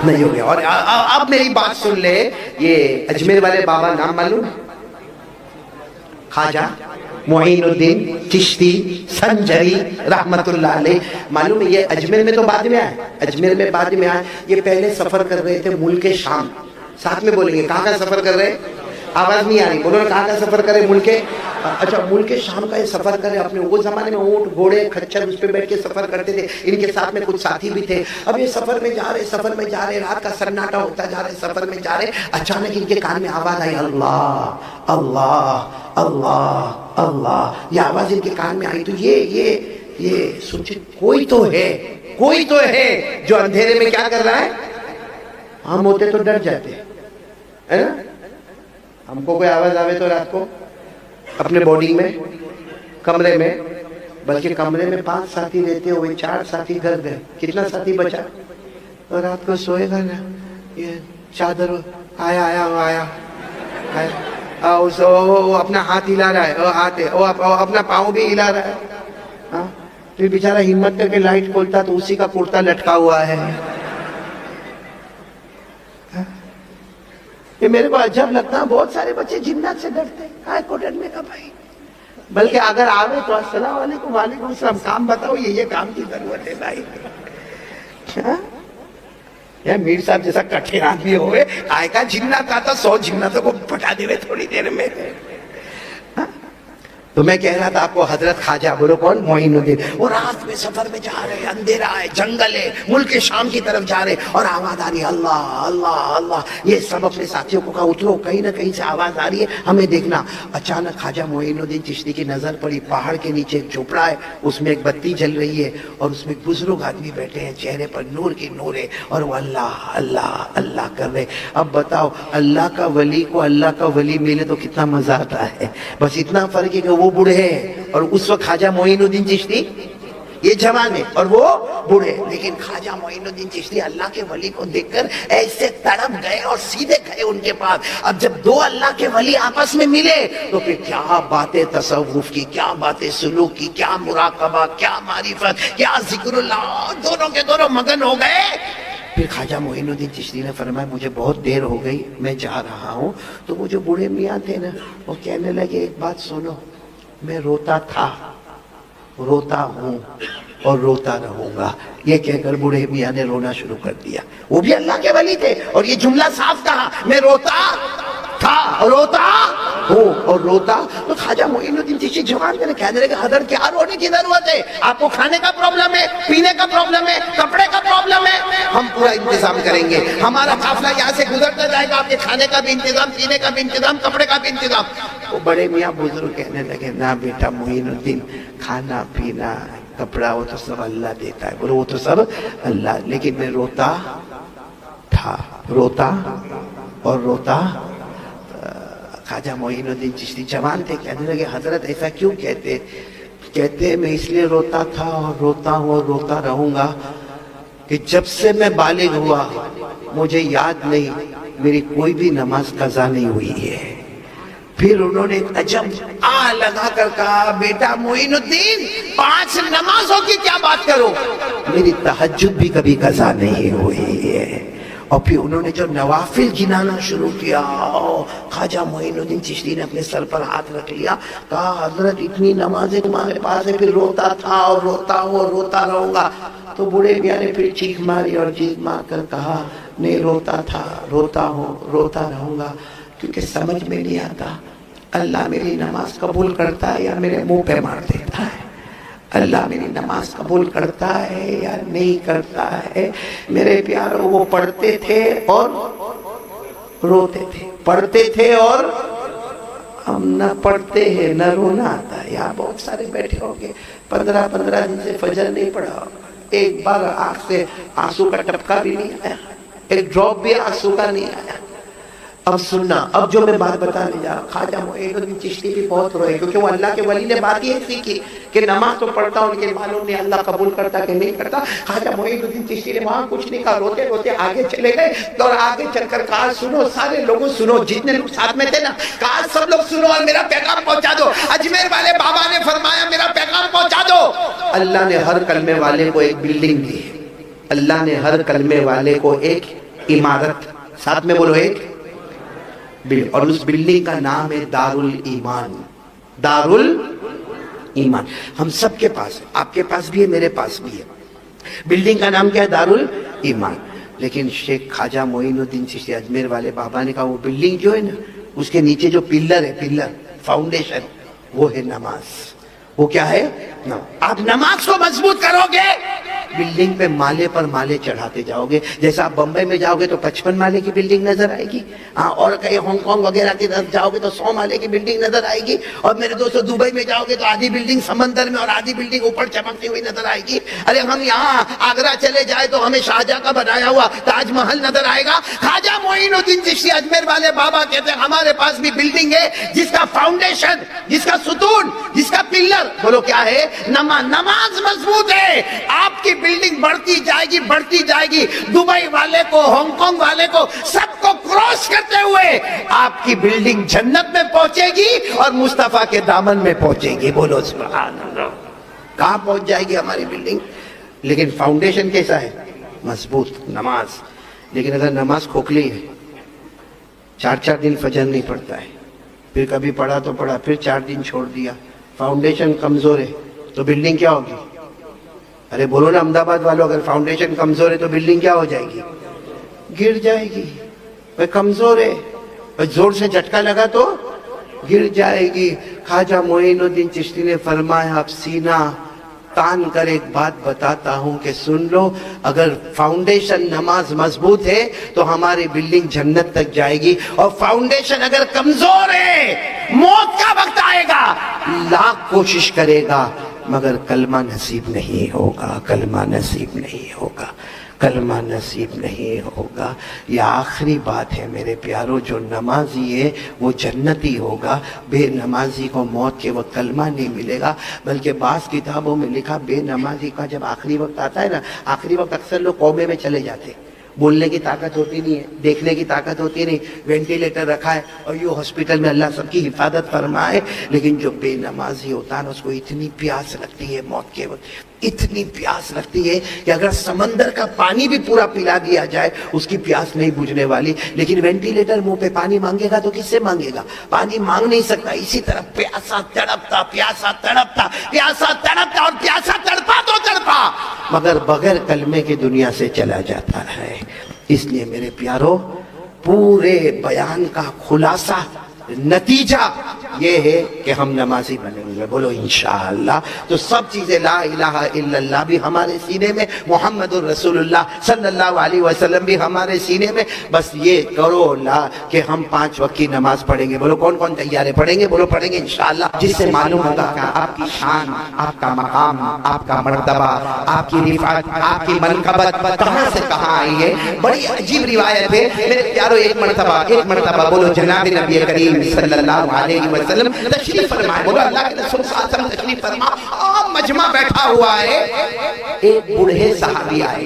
نہیں ہوگی۔ اور اب میری بات سن لے، یہ اجمیر والے بابا نام معلوم؟ خواجہ معین الدین چشتی سنجری رحمت اللہ علیہ، معلوم ہے؟ یہ اجمیر میں تو بعد میں آئے، اجمیر میں بعد میں آئے۔ یہ پہلے سفر کر رہے تھے ملک شام، ساتھ میں بولیں گے کہاں کا سفر کر رہے؟ آواز نہیں آ رہی، بولو کہاں کا سفر کرے؟ ملک، اچھا ملک شام کا یہ سفر کرے۔ اپنے وہ زمانے میں اونٹ گھوڑے کھچر اس پہ بیٹھ کے سفر کرتے تھے، ان کے ساتھ میں کچھ ساتھی بھی تھے۔ اب یہ سفر میں جا رہے، رات کا سناٹا ہوتا جا رہے، سفر میں جا رہے، اچانک ان کے کان میں آواز آئی، اللہ اللہ اللہ اللہ، یہ آواز ان کے کان میں آئی۔ تو یہ سوچے کوئی تو ہے جو اندھیرے میں کیا کر رہا ہے۔ ہم ہوتے تو ڈر جاتے ہے نا، ہم کو کوئی آواز آوے تو رات کو اپنے باڈی میں، کمرے میں، بلکہ کمرے میں 5 ساتھی رہتے ہوئے 4 ساتھی گھر گئے، کتنا ساتھی بچا؟ اور رات کو سوئے گا نا، یہ چادر آیا اپنا ہاتھ ہلا رہا ہے، اپنا پاؤں بھی ہلا رہا ہے، پھر بیچارہ ہمت کر کے لائٹ کھولتا تو اسی کا کرتا لٹکا ہوا ہے۔ یہ میرے کو عجب لگتا ہے، بہت سارے بچے جنات سے ڈرتے ہیں، کائے کو ڈرنے کا بھائی؟ بلکہ اگر آوے تو السلام علیکم وعلیکم السلام، کام بتاؤ، یہ کام کی ضرورت ہے بھائی. یا میر صاحب جیسا کٹھے آدمی ہوئے، آئے کا جنات آتا 100 جناتوں کو پٹا دے ہوئے تھوڑی دیر میں. تو میں کہہ رہا تھا آپ کو حضرت خواجہ، بولو کون؟ معین الدین. وہ رات میں سفر میں جا رہے ہیں، اندھیرا ہے، جنگل ہے، ملک شام کی طرف جا رہے ہیں، اور آواز آ رہی ہے اللہ اللہ اللہ. یہ سب اپنے ساتھیوں کو کہا اترو، کہیں نہ کہیں سے آواز آ رہی ہے، ہمیں دیکھنا. اچانک خواجہ معین الدین چشتی کی نظر پڑی، پہاڑ کے نیچے ایک جھوپڑا ہے، اس میں ایک بتی جل رہی ہے، اور اس میں ایک بزرگ آدمی بیٹھے ہیں، چہرے پر نور کی نور ہے، اور وہ اللہ اللہ اللہ کر رہے. اب بتاؤ، اللہ کا ولی کو اللہ کا ولی ملے تو کتنا مزہ آتا ہے. بس اتنا فرق ہے کہ وہ بوڑھے ہیں، اور اس وقت خواجہ معین الدین چشتی یہ جوان ہے اور وہ بوڑھے. لیکن خواجہ معین الدین چشتی اللہ کے ولی کو دیکھ کر ایسے تڑپ گئے اور سیدھے گئے ان کے پاس. اب جب دو اللہ کے ولی آپس میں ملے تو پھر کیا باتیں تصوف کی، کیا باتیں سلوک کی، کیا مراقبہ، کیا معرفت، کیا ذکر اللہ، دونوں کے دونوں مگن ہو گئے. پھر خواجہ معین الدین چشتی نے فرمایا مجھے بہت دیر ہو گئی، میں جا رہا ہوں. تو وہ جو بوڑھے میاں تھے نا، وہ کہنے لگے ایک بات سنو، میں روتا تھا، روتا ہوں اور روتا رہوں گا. یہ کہہ کر بوڑھے میاں نے رونا شروع کر دیا. وہ بھی اللہ کے ولی تھے اور یہ جملہ صاف کہا، میں روتا تھا، روتا ہوں اور روتا. تو خواجہ معین الدین چشتی جوان نے کہنے لگے حضرت کیا رونے کی ضرورت ہے؟ آپ کو کھانے کا پرابلم ہے، پینے کا پرابلم ہے، کپڑے کا پرابلم ہے، ہم پورا انتظام کریں گے. ہمارا قافلہ یہاں سے گزرتا جائے گا، آپ کے کھانے کا بھی انتظام، پینے کا بھی انتظام، کپڑے کا بھی انتظام. وہ بڑے میاں بزرگ کہنے لگے نہ بیٹا معین الدین، کھانا پینا کپڑا وہ تو سب اللہ دیتا ہے. بولو وہ تو سب اللہ، لیکن میں روتا تھا، روتا اور روتا. خواجہ معین الدین چشتی جوان تھے، کہنے لگے حضرت ایسا کیوں کہتے؟ کہتے میں اس لیے روتا تھا اور روتا ہوں اور روتا رہوں گا کہ جب سے میں بالغ ہوا مجھے یاد نہیں میری کوئی بھی نماز قضا نہیں ہوئی ہے. پھر انہوں نے عجب آہ لگا کر کہا بیٹا معین الدین 5 نمازوں کی کیا بات کرو، میری تہجد بھی کبھی قضا نہیں ہوئی ہے. اور پھر انہوں نے جو نوافل گنانا شروع کیا، خواجہ معین الدین چشتی نے اپنے سر پر ہاتھ رکھ لیا، کہا حضرت اتنی نمازیں تمہارے پاس ہے، پھر روتا تھا اور روتا ہوں اور روتا رہوں گا. تو بوڑھے میاں نے پھر چیخ ماری اور چیخ مار کر کہا نہیں روتا تھا، روتا ہوں، روتا رہوں گا، کیونکہ سمجھ میں نہیں آتا اللہ میری نماز قبول کرتا ہے یا میرے منہ پہ مار دیتا ہے، اللہ میری نماز قبول کرتا ہے یا نہیں کرتا ہے. میرے پیاروں وہ پڑھتے تھے اور روتے تھے، پڑھتے تھے اور ہم نہ پڑھتے ہیں نہ رونا آتا ہے. یہاں بہت سارے بیٹھے ہوں گے 15 دن سے فجر نہیں پڑھا، ایک بار آنکھ سے آنسو کا ٹپکا بھی نہیں آیا، ایک ڈراپ بھی آنسو کا نہیں آیا. اب سننا، اب جو میں بات بتانے جا رہا ہوں، خواجہ معین الدین چشتی بھی بہت روئے، کیونکہ وہ اللہ کے ولی نے بات یہ سیکھی کہ نماز تو پڑھتا ہوں لیکن معلوم نہیں اللہ قبول کرتا کہ نہیں کرتا. خواجہ معین الدین چشتی نے وہاں کچھ نہیں کہا، روتے روتے آگے چلے گئے اور آگے چل کر کہا سنو سارے لوگوں سنو، جتنے لوگ ساتھ میں تھے نا، کہا سب لوگ سنو اور میرا پیغام پہنچا دو. اجمیر والے بابا نے فرمایا میرا پیغام پہنچا دو. اللہ نے ہر کلمے والے کو ایک بلڈنگ دی، اللہ نے ہر کلمے والے کو ایک عمارت، ساتھ میں بولو ایک، اور اس بلڈنگ کا نام ہے دارالایمان. دارالایمان ہم سب کے پاس ہے، آپ کے پاس بھی ہے، میرے پاس بھی ہے. بلڈنگ کا نام کیا ہے؟ دارالایمان. لیکن شیخ خواجہ معین الدین چشتی اجمیر والے بابا نے کہا وہ بلڈنگ جو ہے نا، اس کے نیچے جو پلر ہے، پلر فاؤنڈیشن، وہ ہے نماز. وہ کیا ہے؟ آپ نماز کو مضبوط کرو گے، بلڈنگ پہ مالے پر مالے چڑھاتے جاؤ گے. جیسا آپ بمبئی میں جاؤ گے تو 55 مالے کی بلڈنگ نظر آئے گی، اور کہیں ہانگ کانگ وغیرہ کی طرف جاؤ گے تو 100 مالے کی بلڈنگ نظر آئے گی. اور میرے دوستو دبئی میں جاؤ گے تو آدھی بلڈنگ سمندر میں اور آدھی بلڈنگ اوپر چمکتی ہوئی نظر آئے گی. ارے ہم یہاں آگرہ چلے جائے تو ہمیں شاہجہاں کا بنایا ہوا تاج محل نظر آئے گا. خواجہ معین الدین چشتی اجمیر والے بابا کہتے ہیں ہمارے پاس بھی بلڈنگ ہے جس کا فاؤنڈیشن، جس کا ستون، جس کا پلر، بولو کیا ہے؟ نماز مضبوط ہے. آپ کی بلڈنگ بڑھتی جائے گی، بڑھتی جائے گی. دبئی والے کو، ہانگ کانگ والے کو، سب کو کراس کرتے ہوئے آپ کی بلڈنگ جنت میں پہنچے گی اور مصطفیٰ کے دامن میں پہنچے گی. بولو سبحان اللہ. کہاں پہنچ جائے گی ہماری بلڈنگ؟ لیکن فاؤنڈیشن کیسا ہے؟ مضبوط، نماز. لیکن اگر نماز کھوکھلی ہے، 4 دن فجر نہیں پڑھتا ہے، پھر کبھی پڑھا تو پڑھا، پھر 4 دن چھوڑ دیا، فاؤنڈیشن کمزور ہے تو بلڈنگ کیا ہوگی؟ ارے بولو نا احمد آباد والوں، اگر فاؤنڈیشن کمزور ہے تو بلڈنگ کیا ہو جائے گی؟ گر جائے گی. بھائی کمزور ہے، بھائی زور سے جھٹکا لگا تو گر جائے گی. خواجہ معین الدین چشتی نے فرمایا اب سینہ تان کر ایک بات بتاتا ہوں کہ سن لو، اگر فاؤنڈیشن نماز مضبوط ہے تو ہماری بلڈنگ جنت تک جائے گی، اور فاؤنڈیشن اگر کمزور ہے موت کا وقت آئے گا لاکھ کوشش کرے گا مگر کلمہ نصیب نہیں ہوگا، کلمہ نصیب نہیں ہوگا، کلمہ نصیب نہیں ہوگا. یہ آخری بات ہے میرے پیاروں، جو نمازی ہے وہ جنتی ہوگا، بے نمازی کو موت کے وقت کلمہ نہیں ملے گا. بلکہ بعض کتابوں میں لکھا بے نمازی کا جب آخری وقت آتا ہے نا، آخری وقت اکثر لوگ کومے میں چلے جاتے ہیں، بولنے کی طاقت ہوتی نہیں ہے، دیکھنے کی طاقت ہوتی نہیں، وینٹیلیٹر رکھا ہے اور یہ ہاسپٹل میں اللہ سب کی حفاظت فرمائے. لیکن جو بے نمازی ہوتا ہے نا، اس کو اتنی پیاس لگتی ہے موت کے وقت، اتنی پیاس لگتی ہے کہ اگر سمندر کا پانی بھی پورا پلا دیا جائے اس کی پیاس نہیں بجھنے والی. لیکن وینٹیلیٹر منہ پہ پانی مانگے گا تو کس سے مانگے گا؟ پانی مانگ نہیں سکتا. اسی طرح پیاسا تڑپتا، پیاسا تڑپتا، پیاسا تڑپتا، اور پیاسا تڑپا تو تڑپا مگر بغیر کلمے کی دنیا سے چلا جاتا ہے. اس لیے میرے پیارو، پورے بیان کا خلاصہ نتیجہ یہ ہے کہ ہم نمازی بنیں گے. بولو انشاءاللہ. تو سب چیزیں لا الہ الا اللہ بھی ہمارے سینے میں، محمد الرسول اللہ صلی اللہ علیہ وسلم بھی ہمارے سینے میں. بس یہ کرو لا کہ ہم 5 وقت کی نماز پڑھیں گے. بولو کون کون تیار ہے؟ پڑھیں گے؟ بولو پڑھیں گے انشاءاللہ. جس سے معلوم ہوگا کہ آپ کی شان، آپ کا مقام، آپ کا مرتبہ، آپ کی رفعت، آپ کی منقبت کہاں سے کہاں آئی ہے. بڑی عجیب روایت ہے میرے پیارو. ایک مرتبہ بولو جناب نبی کریم صلی اللہ علیہ وسلم تشریف فرمائے. بولو اللہ کے رسول صلی اللہ علیہ وسلم تشریف فرما. عام مجمع بیٹھا ہوا ہے. ایک بوڑھے صحابی آئے.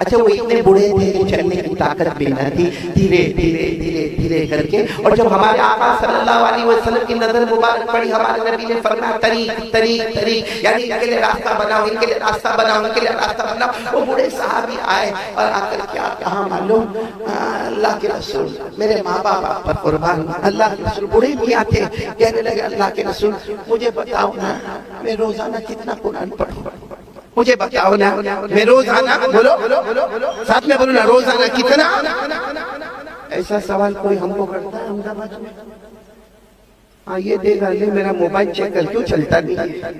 اچھا وہ اتنے بوڑھے تھے کہ چلنے کی طاقت بھی نہ تھی. دھیرے دھیرے دھیرے دھیرے کر کے، اور جب ہمارے آقا صلی اللہ علیہ وسلم کی نظر مبارک پڑی، ہمارے نبی نے فرمایا طریق طریق طریق، یعنی ان کے لیے راستہ بناؤ، ان کے لیے راستہ بناؤ، ان کے لیے راستہ بناؤ. وہ بوڑھے صحابی آئے اور آ کر کیا کہا معلوم؟ اللہ کے رسول میرے ماں باپ آپ پر قربان. اللہ کے رسول بوڑھے بھی آتے کہنے لگے اللہ کے رسول مجھے بتاؤ نا میں روزانہ کتنا قرآن پڑھوں. مجھے بتاؤ نا میں روزانہ، بولو ساتھ میں بولو نا، روزانہ کتنا. ایسا سوال کوئی ہم کو کرتا ہے احمد آباد میں؟ ہاں یہ دے گا، یہ میرا موبائل چیک کر کیوں چلتا نہیں ہے،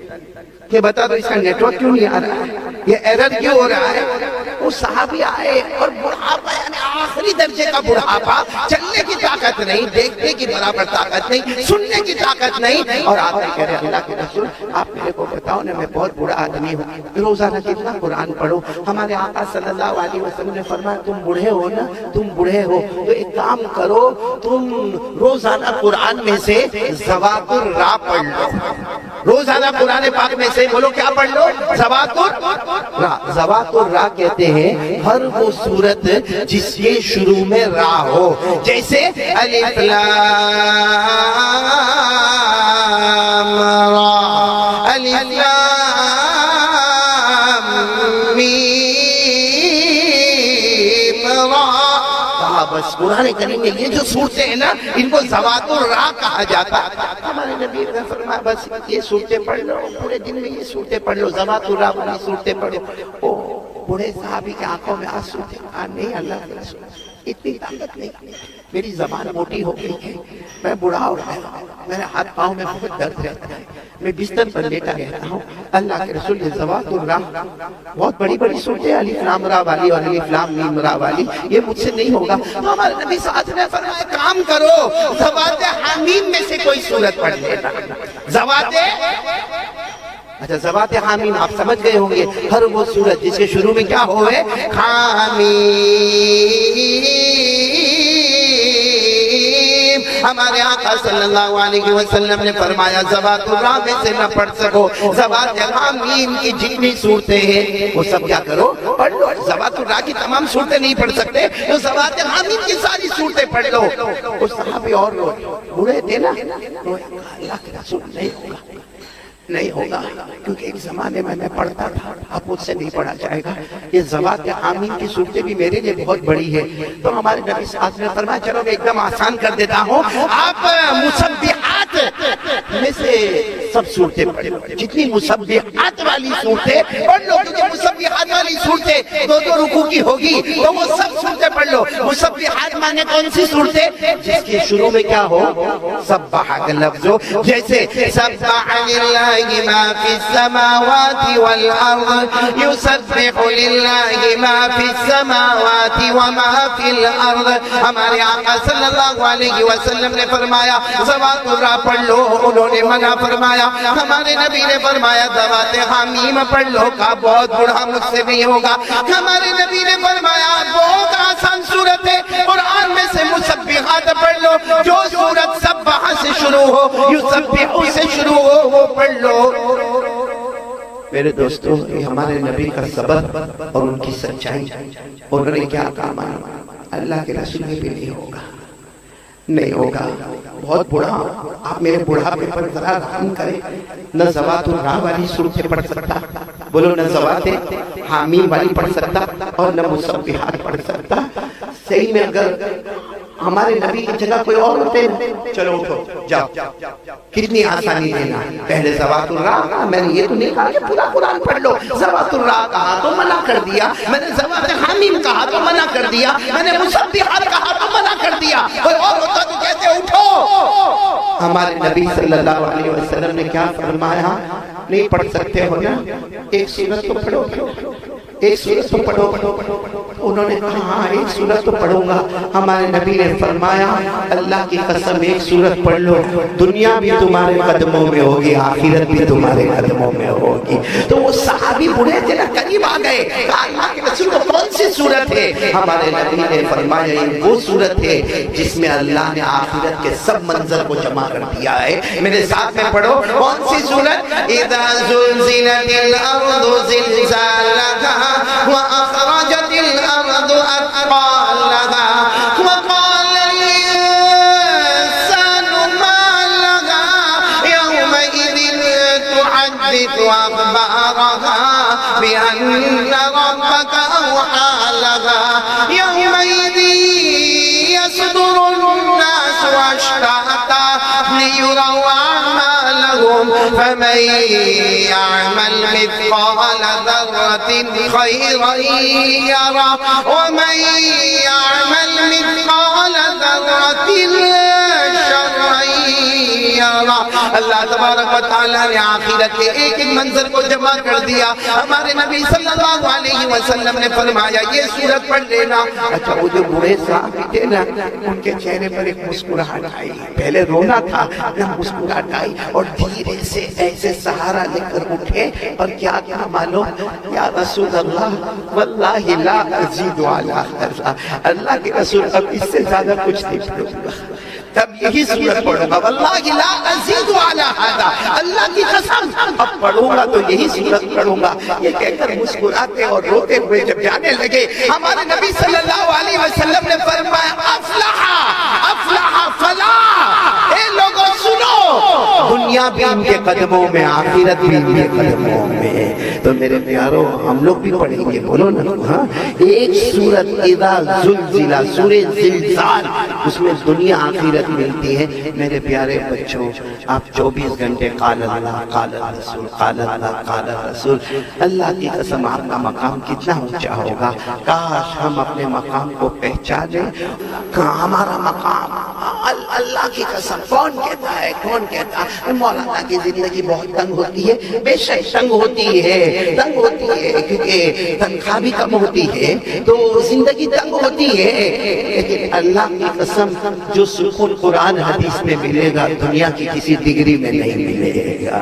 یہ بتا دو اس کا نیٹ ورک کیوں نہیں آ رہا ہے، یہ ایرر کیوں ہو رہا ہے. وہ صحابی آئے اور بڑھاپا، یعنی آخری درجے کا بڑھاپا، چلنے کی طاقت نہیں، دیکھنے کی برابر طاقت نہیں، سننے کی طاقت نہیں، اور آپ کہہ رہے اللہ کے رسول آپ میرے کو بتاؤ نا میں بہت بڑا آدمی ہوں، روزانہ کتنا قرآن پڑھو. ہمارے آقا صلی اللہ علیہ وسلم نے فرمایا تم بوڑھے ہو نا، تم بوڑھے ہو تو ایک کام کرو، تم روزانہ قرآن میں سے زوات الراء پڑھ لو. روزانہ قرآن پاک میں سے بولو کیا پڑھ لو؟ زوات الراء. زوات الراء کہتے ہیں ہر وہ سورت جس کے شروع میں را ہو، جیسے الف لام را، الف لام میم را. بس قرآن کریم میں یہ جو صورتیں ہیں نا ان کو زوات الراء کہا جاتا ہے. ہمارے نبی نے فرمایا بس یہ صورتیں پڑھ لو، پورے دن میں یہ صورتیں پڑھ لو، زوات الراء والی صورتیں پڑھو. بڑے صحابی کے آنکھوں میں آنسو تھے. نہیں اللہ کے رسول اتنی طاقت نہیں، میری زبان موٹی ہو گئی ہے، میں بوڑھا ہو رہا ہوں، میرے ہاتھ پاؤں میں بہت درد رہتا ہے، میں بستر پر لیٹا رہتا ہوں. اللہ کے رسول یہ زوات الراء بہت بڑی بڑی صورتیں الف لام را والی اور الف لام میم را والی، یہ مجھ سے نہیں ہوگا. تو ہمارے نبی صلی اللہ علیہ وسلم نے فرمایا کام کرو زوات حامیم میں سے کوئی صورت پڑھ لینا. زوات، اچھا زوات حامیم آپ سمجھ گئے ہوں گے، ہر وہ سورت جس کے شروع میں کیا ہوئے حامیم. ہمارے آقا صلی اللہ علیہ وسلم نے فرمایا زوات الراء میں سے نہ پڑھ سکو، زوات حامیم کی جتنی صورتیں ہیں وہ سب کیا کرو پڑھ لو. زوات الراء کی تمام صورتیں نہیں پڑھ سکتے تو زوات حامیم کی ساری صورتیں پڑھ لو. اس صحابی اور بوڑھے تھے نا، اللہ کے رسول نہیں ہوگا کیونکہ ایک زمانے میں پڑھتا تھا، اب مجھ سے نہیں پڑھا جائے گا. یہ زوات حامیم کی صورتیں بھی میرے لیے بہت بڑی ہے. تو ہمارے نبی صلی اللہ علیہ وسلم نے فرمایا چلو میں ایک دم آسان کر دیتا ہوں، آپ مسبحات میں سے سب صورتیں پڑھ لو، جتنی مسبحات والی صورتیں پڑھ لو، کیونکہ مسبحات والی صورتیں دو دو رکوع کی ہوگی تو وہ سب صورتیں پڑھ لو۔ مسبحات مانے کون سی صورتیں؟ جس کے شروع میں کیا ہو؟ سبح کا لفظ ہو، جیسے سبح للہ ما فی السماوات والارض، یسبح للہ ما فی السماوات وما فی الارض۔ ہمارے آقا صلی اللہ علیہ وسلم نے فرمایا ذوات الراء پڑھ لو، انہوں نے منع فرمایا۔ ہمارے نبی نے فرمایا ذوات حمیم پڑھ لو، کہا بہت بڑھا مجھ سے نہیں ہوگا۔ ہمارے نبی نے فرمایا بہت آسان صورت ہے، قرآن میں سے مسبحات پڑھ لو، جو صورت سبح سے شروع ہو، یسبح سے شروع ہو، وہ پڑھ لو۔ میرے دوستو، یہ ہمارے نبی کا صبر اور ان کی سچائی، انہوں نے کیا کہا مانا اللہ کے رسول میں بھی نہیں ہوگا، نہیں ہوگا۔ بہت بڑا، آپ میرے بڑھاپے پر ذرا رحم کریں، نہ ذوات الراء والی صورتیں پڑھ سکتا، بولو نہ ذوات حامیم والی پڑھ سکتا اور نہ مسبحات پڑھ سکتا۔ صحیح میں اگر ہمارے نبی کی جگہ کوئی اور ہوتے ہیں، چلو اٹھو جاؤ، کتنی آسانی دینا۔ پہلے ذوات الراء کہا، میں نے یہ تو نہیں کہا کہ پورا قرآن پڑھ لو، ذوات الراء کہا تو منع کر دیا، میں نے ذوات حمیم کہا تو منع کر دیا، میں نے مسبحات کہا تو منع کر دیا۔ کوئی اور ہوتا تو کہتے اٹھو۔ ہمارے نبی صلی اللہ علیہ وسلم نے کیا فرمایا؟ نہیں پڑھ سکتے ہو نا، ایک سورت تو پڑھو، ایک سورت تو پڑھو۔ انہوں نے کہا ہاں ایک سورت تو پڑھوں گا۔ ہمارے نبی نے فرمایا اللہ کی قسم ایک سورت پڑھ لو، دنیا بھی تمہارے قدموں میں ہوگی، آخرت بھی تمہارے قدموں میں ہوگی۔ تو وہ صحابی بڑھے تھے نا، قریب آ گئے، کہا اللہ کے رسول کو کون سی سورت ہے؟ ہمارے نبی نے فرمایا یہ وہ سورت ہے جس میں اللہ نے آخرت کے سب منظر کو جمع کر دیا ہے۔ میرے ساتھ میں پڑھو، کون سی سورت؟ اذا زلزلت الارض زلزالها وأخرجت الأرض أثقالها وقال الإنسان ما لها يومئذ تحدث أخبارها بأن ربك أوحى لها يومئذ يصدر الناس أشتاتا ليروا أعمالهم فمن يعمل مثقال ذرة خيرا يرى ومن يعمل مثقال ذرة شرا يرى۔ اللہ تبارک و تعالیٰ نے آخرت کے ایک ایک منظر کو جمع کر دیا۔ ہمارے نبی صلی اللہ علیہ وسلم نے فرمایا یہ سورت پڑھ لینا۔ اچھا وہ جو بوڑھے صحابی تھے نا، ان کے چہرے پر ایک مسکراہٹ آئی، پہلے رونا تھا نہ مسکراہٹ آئی، اور دھیرے سے ایسے سہارا لے کر اٹھے اور کیا کیا معلوم؟ یا رسول اللہ واللہ لا ازید علی ھذا، اللہ کے رسول اب اس سے زیادہ کچھ نہیں پڑھوں گا، تب یہی سورت پڑھوں گا، واللہ لا ازید علی ھذا، اللہ کی قسم اب پڑھوں گا تو یہی سورت پڑھوں گا۔ یہ کہہ کر مسکراتے اور روتے ہوئے جب جانے لگے، ہمارے نبی صلی اللہ علیہ وسلم نے فرمایا افلح افلح فلاح، اے لوگوں سنو، دنیا بھی ان کے قدموں میں، آخرت بھی ان کے قدموں میں۔ تو میرے پیاروں ہم لوگ بھی پڑھیں گے، بولو نا ہاں، ایک سورت اذا زلزلہ، سورہ زلزال، اس میں دنیا آخرت ملتی ہے۔ میرے پیارے بچوں، آپ 24 گھنٹے قال اللہ قال الرسول قال اللہ قال الرسول، اللہ کی قسم آپ کا مقام کتنا اونچا ہوگا۔ کاش ہم اپنے مقام کو پہچانیں۔ ہمارا مقام اللہ کی قسم، کون کہتا ہے، کون کہتا ہے مولانا کی زندگی بہت تنگ ہوتی ہے؟ بے شک تنگ ہوتی ہے، تنگ ہوتی ہے، کیونکہ تنخواہ بھی کم ہوتی ہے تو زندگی تنگ ہوتی ہے، لیکن اللہ کی قسم جو سکون قرآن حدیث میں ملے گا دنیا کی کسی ڈگری میں نہیں ملے گا۔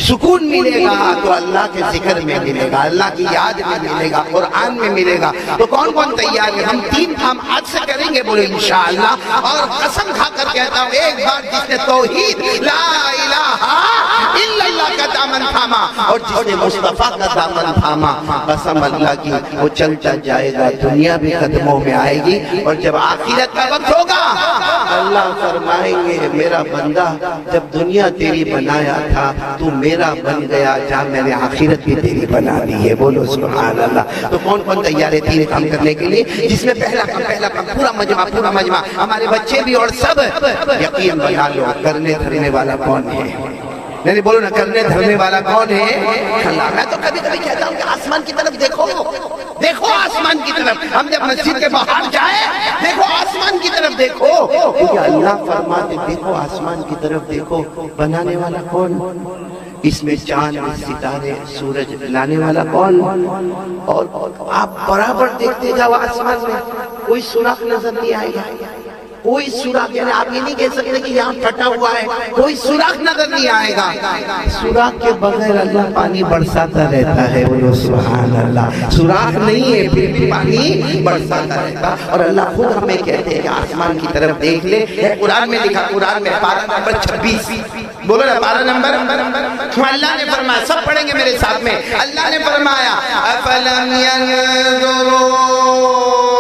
سکون ملے گا تو اللہ کے ذکر میں ملے گا، اللہ کی یاد میں ملے گا، قرآن میں ملے گا۔ تو کون کون تیار ہے؟ ہم 3 کام آج سے کریں گے، بولو انشاءاللہ، اور قسم کھا کر کہتا ہوں ایک بار جس نے توحید لا الہ الا اللہ کا دامن تھاما اور جس نے مصطفیٰ کا دامن تھاما، قسم اللہ کی وہ چلتا جائے گا، دنیا بھی قدموں میں آئے گی، اور جب آخرت کا وقت ہوگا اللہ فرمائیں گے میرا بندہ جب دنیا تیری بنایا تھا تو میرا بن گیا، جا میں نے آخرت بھی تیری بنا دی ہے۔ بولو سبحان اللہ۔ تو کون کون تیار ہے تین کام کرنے کے لیے، جس میں پہلا کام پورا مجمع ہمارے بچے بھی اور سب یقین بنا لو کرنے دھرنے والا کون ہے؟ نہیں بولو نا، کرنے دھرنے والا کون ہے؟ اللہ۔ میں تو کبھی کبھی کہتا ہوں کہ آسمان کی طرف دیکھو، دیکھو آسمان کی طرف، ہم جب مسجد کے باہر جائیں دیکھو آسمان کی طرف دیکھو، کیونکہ اللہ فرماتے دیکھو آسمان کی طرف دیکھو، بنانے والا کون؟ اس میں چاند ستارے سورج لانے والا کون؟ اور آپ برابر دیکھتے جاؤ آسمان میں کوئی سوراخ نظر نہیں آئے گا، کوئی سوراخ، یعنی آپ یہ نہیں کہہ سکتے کہ یہاں پھٹا ہوا ہے، کوئی سوراخ نظر نہیں آئے گا۔ سوراخ کے بغیر اللہ پانی برساتا رہتا ہے۔ بولو سبحان اللہ۔ سوراخ نہیں ہے پھر بھی پانی برساتا رہتا، اور اللہ خود ہمیں کہتے ہیں کہ آسمان کی طرف دیکھ لے۔ قرآن میں لکھا، قرآن میں پارہ نمبر 26، بولو نا پارہ نمبر، اللہ نے فرمایا، سب پڑھیں گے میرے ساتھ میں، اللہ نے فرمایا أَفَلَمْ يَنْظُرُوا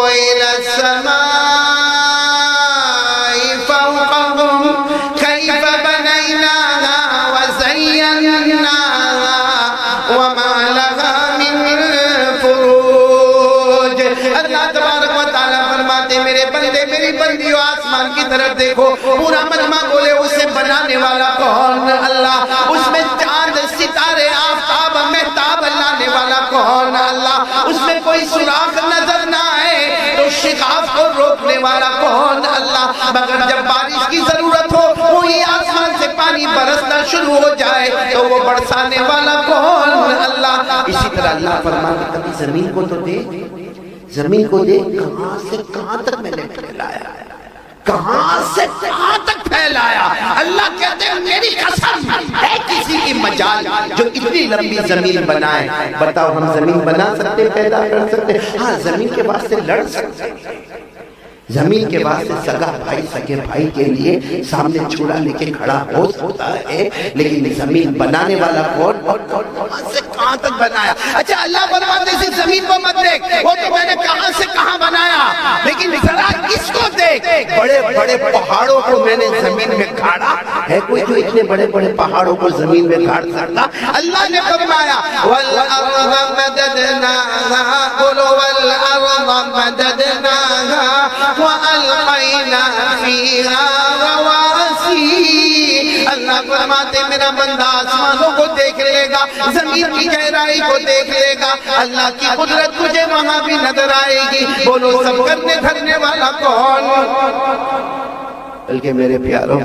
إِلَى السَّمَاءِ آسمان کی طرف دیکھو، پورا مجمع بولے اسے بنانے والا کون؟ اللہ۔ اس میں چاند ستارے آفتاب مہتاب لانے والا کون؟ اللہ۔ اس میں کوئی سوراخ نظر نہ آئے تو شگاف کو روکنے والا کون؟ اللہ۔ مگر جب بارش کی ضرورت ہو وہی آسمان سے پانی برسنا شروع ہو جائے تو وہ برسانے والا کون؟ اللہ۔ اسی طرح اللہ فرماتا کبھی زمین کو تو دیکھ، زمین کو دیکھ کہاں سے کہاں تک میں نے پھیلایا، کہاں سے کہاں تک پھیلایا۔ اللہ کہتے ہیں میری قسم ہے کسی کی مجال جو اتنی لمبی زمین بنائے۔ بتاؤ ہم زمین بنا سکتے، پیدا کر سکتے؟ ہاں زمین کے واسطے لڑ سکتے، زمین کے واسطے سگا بھائی سگے بھائی کے لیے سامنے چھڑا لے کے کھڑا ہو سکتا ہے، لیکن زمین بنانے والا کون؟ کہاں سے کہاں تک بنایا؟ اچھا اللہ فرماتے ہیں زمین کو مت دیکھ، وہ تو میں نے کہاں سے کہاں بنایا، لیکن ذرا اس کو دیکھ، بڑے بڑے پہاڑوں کو میں نے زمین میں گاڑا ہے۔ کوئی جو اتنے بڑے بڑے پہاڑوں کو زمین میں گاڑ سکتا؟ اللہ نے فرمایا وَالْأَرْضَ مَدَدْنَاهَا، بولو وَالْأَرْضَ مَدَدْنَاهَا وَأَلْقَيْنَا فِيهَا رَوَاسِيَ۔ اللہ فرماتے میرا بندہ آسمانوں کو دیکھ لے گا، زمین کی گہرائی کو دیکھ لے گا، اللہ کی قدرت تجھے وہاں بھی نظر آئے گی۔ بولو سب کرنے دھرنے والا کون؟ بلکہ میرے پیاروں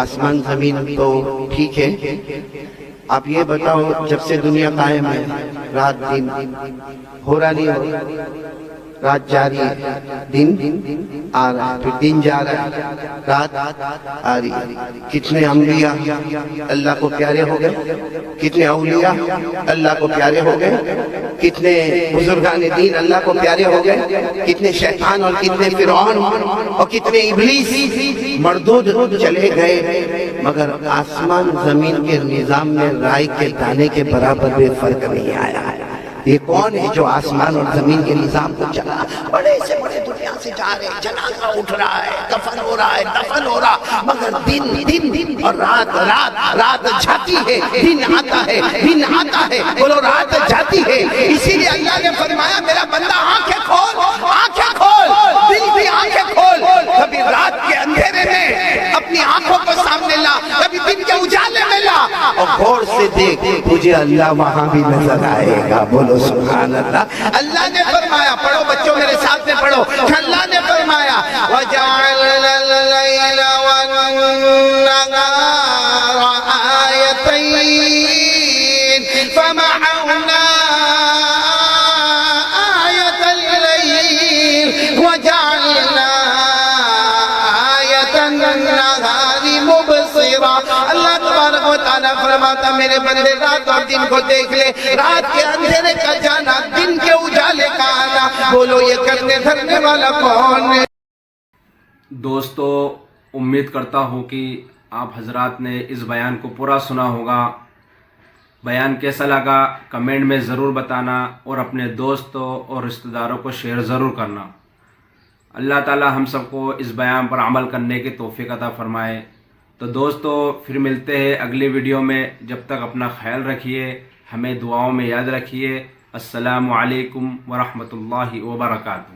آسمان زمین تو ٹھیک ہے، آپ یہ بتاؤ جب سے دنیا قائم ہے رات دن ہو رہا نہیں ہو رہا؟ رات جاری ہے، دن آ رہا ہے، پھر دن جا رہا ہے، رات آ رہی ہے۔ کتنے انبیاء اللہ کو پیارے ہو گئے، کتنے اولیاء اللہ کو پیارے ہو گئے، کتنے بزرگان دین اللہ کو پیارے ہو گئے، کتنے شیطان اور کتنے فرعون اور کتنے ابلیس مردود چلے گئے، مگر آسمان زمین کے نظام میں رائی کے دانے کے برابر بھی فرق نہیں آیا ہے۔ یہ کون ہے جو آسمان اور زمین کے نظام کو چلا؟ بڑے سے بڑے دنیا سے جا رہے ہیں، جنازہ اٹھ رہا ہے، کفن ہو رہا ہے، دفن ہو رہا، مگر دن اور رات جاتی ہے، دن آتا ہے، دن آتا ہے، بولو رات جاتی ہے۔ اسی لیے اللہ نے فرمایا میرا بندہ آنکھیں کھول، آنکھیں کھول، دل بھی آنکھیں کھول، کبھی رات کے اندھیرے میں اپنی آنکھوں کو سامنے لا، کبھی دن کے اجالے میں لا، اور غور سے دیکھ تجھے اللہ وہاں بھی نظر آئے گا۔ بولو سبحان اللہ۔ اللہ نے فرمایا، پڑھو بچوں میرے ساتھ میں پڑھو، اللہ نے فرمایا وَجَعَلْنَا اللَّيْلَ وَالنَّهَارَ آيَتَيْنِ فَمَحَوْنَا آيَةَ اللَّيْلِ وَجَعَلْنَا آيَةَ النَّهَارِ مُبْصِرًا۔ اللہ تبارک و تعالیٰ فرماتا میرے بندے رات اور دن کو دیکھ لے، رات کے اندھیرے کا جانا، دن کے اجالے کا آنا، بولو یہ کرنے دھرنے والا کون ہے؟ دوستو امید کرتا ہوں کہ آپ حضرات نے اس بیان کو پورا سنا ہوگا۔ بیان کیسا لگا کمنٹ میں ضرور بتانا، اور اپنے دوستوں اور رشتہ داروں کو شیئر ضرور کرنا۔ اللہ تعالی ہم سب کو اس بیان پر عمل کرنے کی توفیق عطا فرمائے۔ تو دوستو پھر ملتے ہیں اگلی ویڈیو میں، جب تک اپنا خیال رکھیے، ہمیں دعاؤں میں یاد رکھیے۔ السلام علیکم ورحمۃ اللہ وبرکاتہ۔